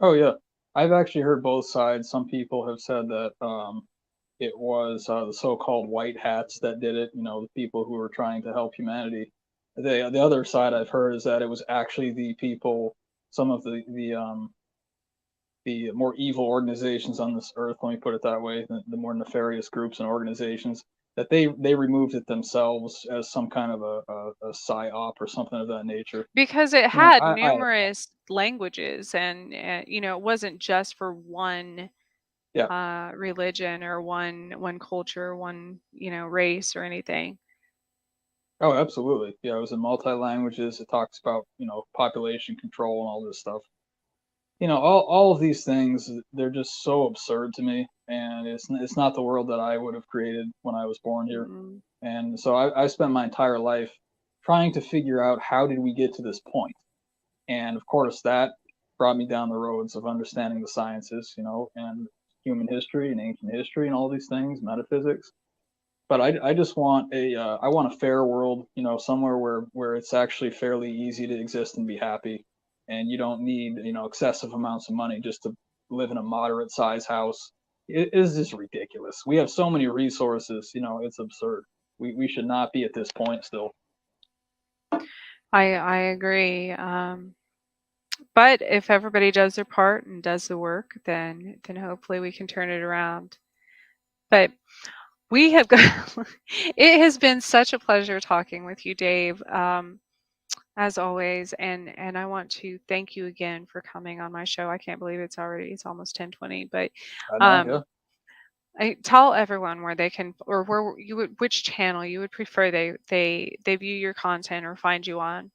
Oh yeah. I've actually heard both sides. Some people have said that it was the so-called white hats that did it. You know, the people who were trying to help humanity. The other side I've heard is that it was actually the people some of the more evil organizations on this earth, let me put it that way, the more nefarious groups and organizations, that they removed it themselves as some kind of a psyop or something of that nature. Because it You know, had I numerous languages, and it wasn't just for one yeah. religion or one culture, one race or anything. Oh, absolutely. Yeah, it was in multi languages. It talks about, population control and all this stuff. All of these things, they're just so absurd to me, and it's not the world that I would have created when I was born here. Mm-mm. And so I spent my entire life trying to figure out how did we get to this point. And of course, that brought me down the roads of understanding the sciences, and human history and ancient history and all these things, metaphysics. But I just want I want a fair world, somewhere where it's actually fairly easy to exist and be happy, and you don't need excessive amounts of money just to live in a moderate size house. It is just ridiculous. We have so many resources, it's absurd. We should not be at this point still. I agree. But if everybody does their part and does the work, then hopefully we can turn it around. But we have got it has been such a pleasure talking with you, Dave, as always, and I want to thank you again for coming on my show. I can't believe it's almost 10:20, but I know, um yeah. I tell everyone where they can, or where you would, which channel you would prefer they view your content or find you on.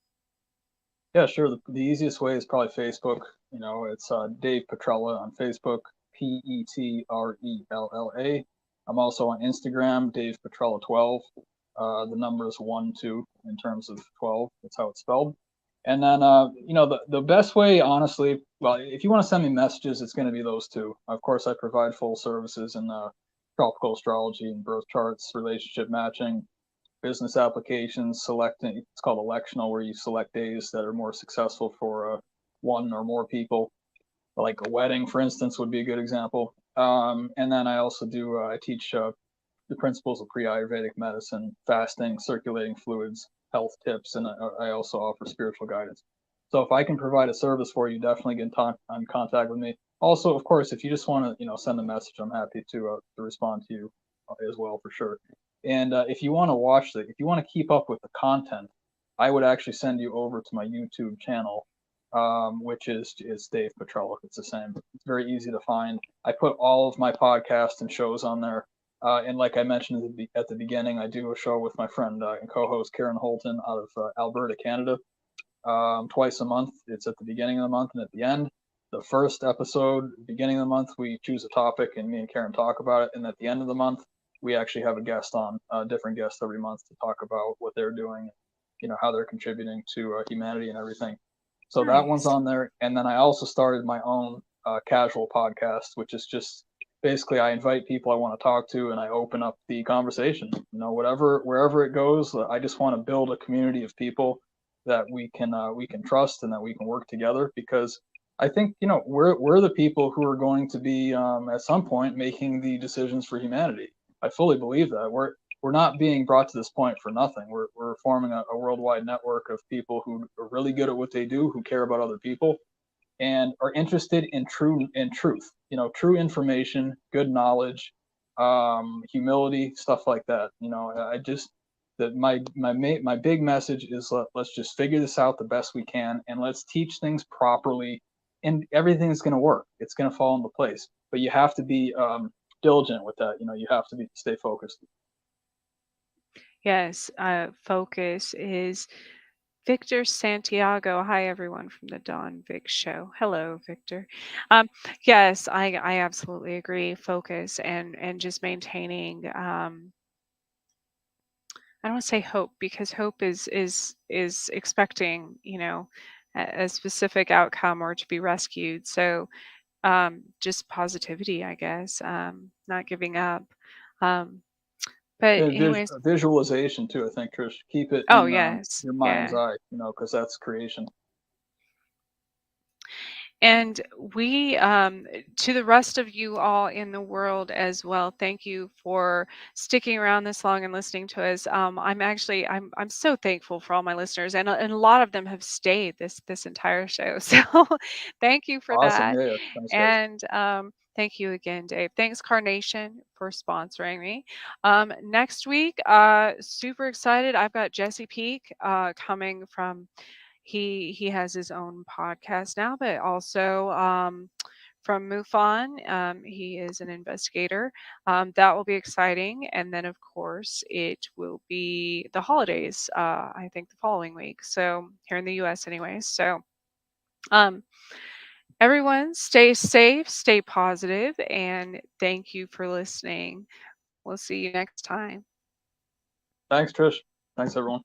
Yeah, sure. The easiest way is probably Facebook. It's Dave Petrella on Facebook, Petrella. I'm also on Instagram, Dave Petrella 12. The number is 1 2 in terms of 12. That's how it's spelled. And then, the best way, honestly, well, if you want to send me messages, it's going to be those two. Of course, I provide full services in tropical astrology and birth charts, relationship matching, business applications, selecting, it's called electional, where you select days that are more successful for one or more people. Like a wedding, for instance, would be a good example. And then I also I teach the principles of pre-Ayurvedic medicine, fasting, circulating fluids, health tips, and I also offer spiritual guidance. So if I can provide a service for you, definitely get in contact with me. Also, of course, if you just want to, send a message, I'm happy to respond to you as well for sure. And if you want to if you want to keep up with the content, I would actually send you over to my YouTube channel, which is Dave Petrella. It's the same. It's very easy to find. I put all of my podcasts and shows on there. And like I mentioned at the beginning, I do a show with my friend and co-host Karen Holton out of Alberta, Canada, twice a month. It's at the beginning of the month and at the end. The first episode, beginning of the month, we choose a topic and me and Karen talk about it. And at the end of the month, we actually have a guest on, a different guest every month to talk about what they're doing, how they're contributing to humanity and everything. So that one's Nice. on there. And then I also started my own casual podcast, which is just basically I invite people I want to talk to and I open up the conversation. Wherever it goes, I just want to build a community of people that we can trust and that we can work together, because I think we're the people who are going to be at some point making the decisions for humanity. I fully believe that we're not being brought to this point for nothing. We're forming a worldwide network of people who are really good at what they do, who care about other people, and are interested in truth. True information, good knowledge, humility, stuff like that. I just that my big message is let's just figure this out the best we can, and let's teach things properly, and everything's going to work. It's going to fall into place, but you have to be diligent with that. You have to stay focused. Yes, focus is Victor Santiago. Hi, everyone from the Don Vic Show. Hello, Victor. Um, yes, I absolutely agree. Focus and just maintaining. I don't want to say hope, because hope is expecting a specific outcome or to be rescued. So just positivity, I guess. Not giving up. Um, but And anyways, visualization too. I think, Trish, keep it oh in yes, your mind's yeah. eye. Because that's creation. And we, to the rest of you all in the world as well, thank you for sticking around this long and listening to us. I'm so thankful for all my listeners, and a lot of them have stayed this entire show. So thank you for Awesome. that. Yeah, yeah. Thanks, guys. And thank you again, Dave. Thanks, Carnation, for sponsoring me. Next week, super excited. I've got Jesse Peak coming from. He has his own podcast now, but also from MUFON. He is an investigator. That will be exciting. And then, of course, it will be the holidays. I think the following week. So here in the U.S. anyways. So. Um, Everyone, stay safe, stay positive, and thank you for listening. We'll see you next time. Thanks, Trish. Thanks, everyone.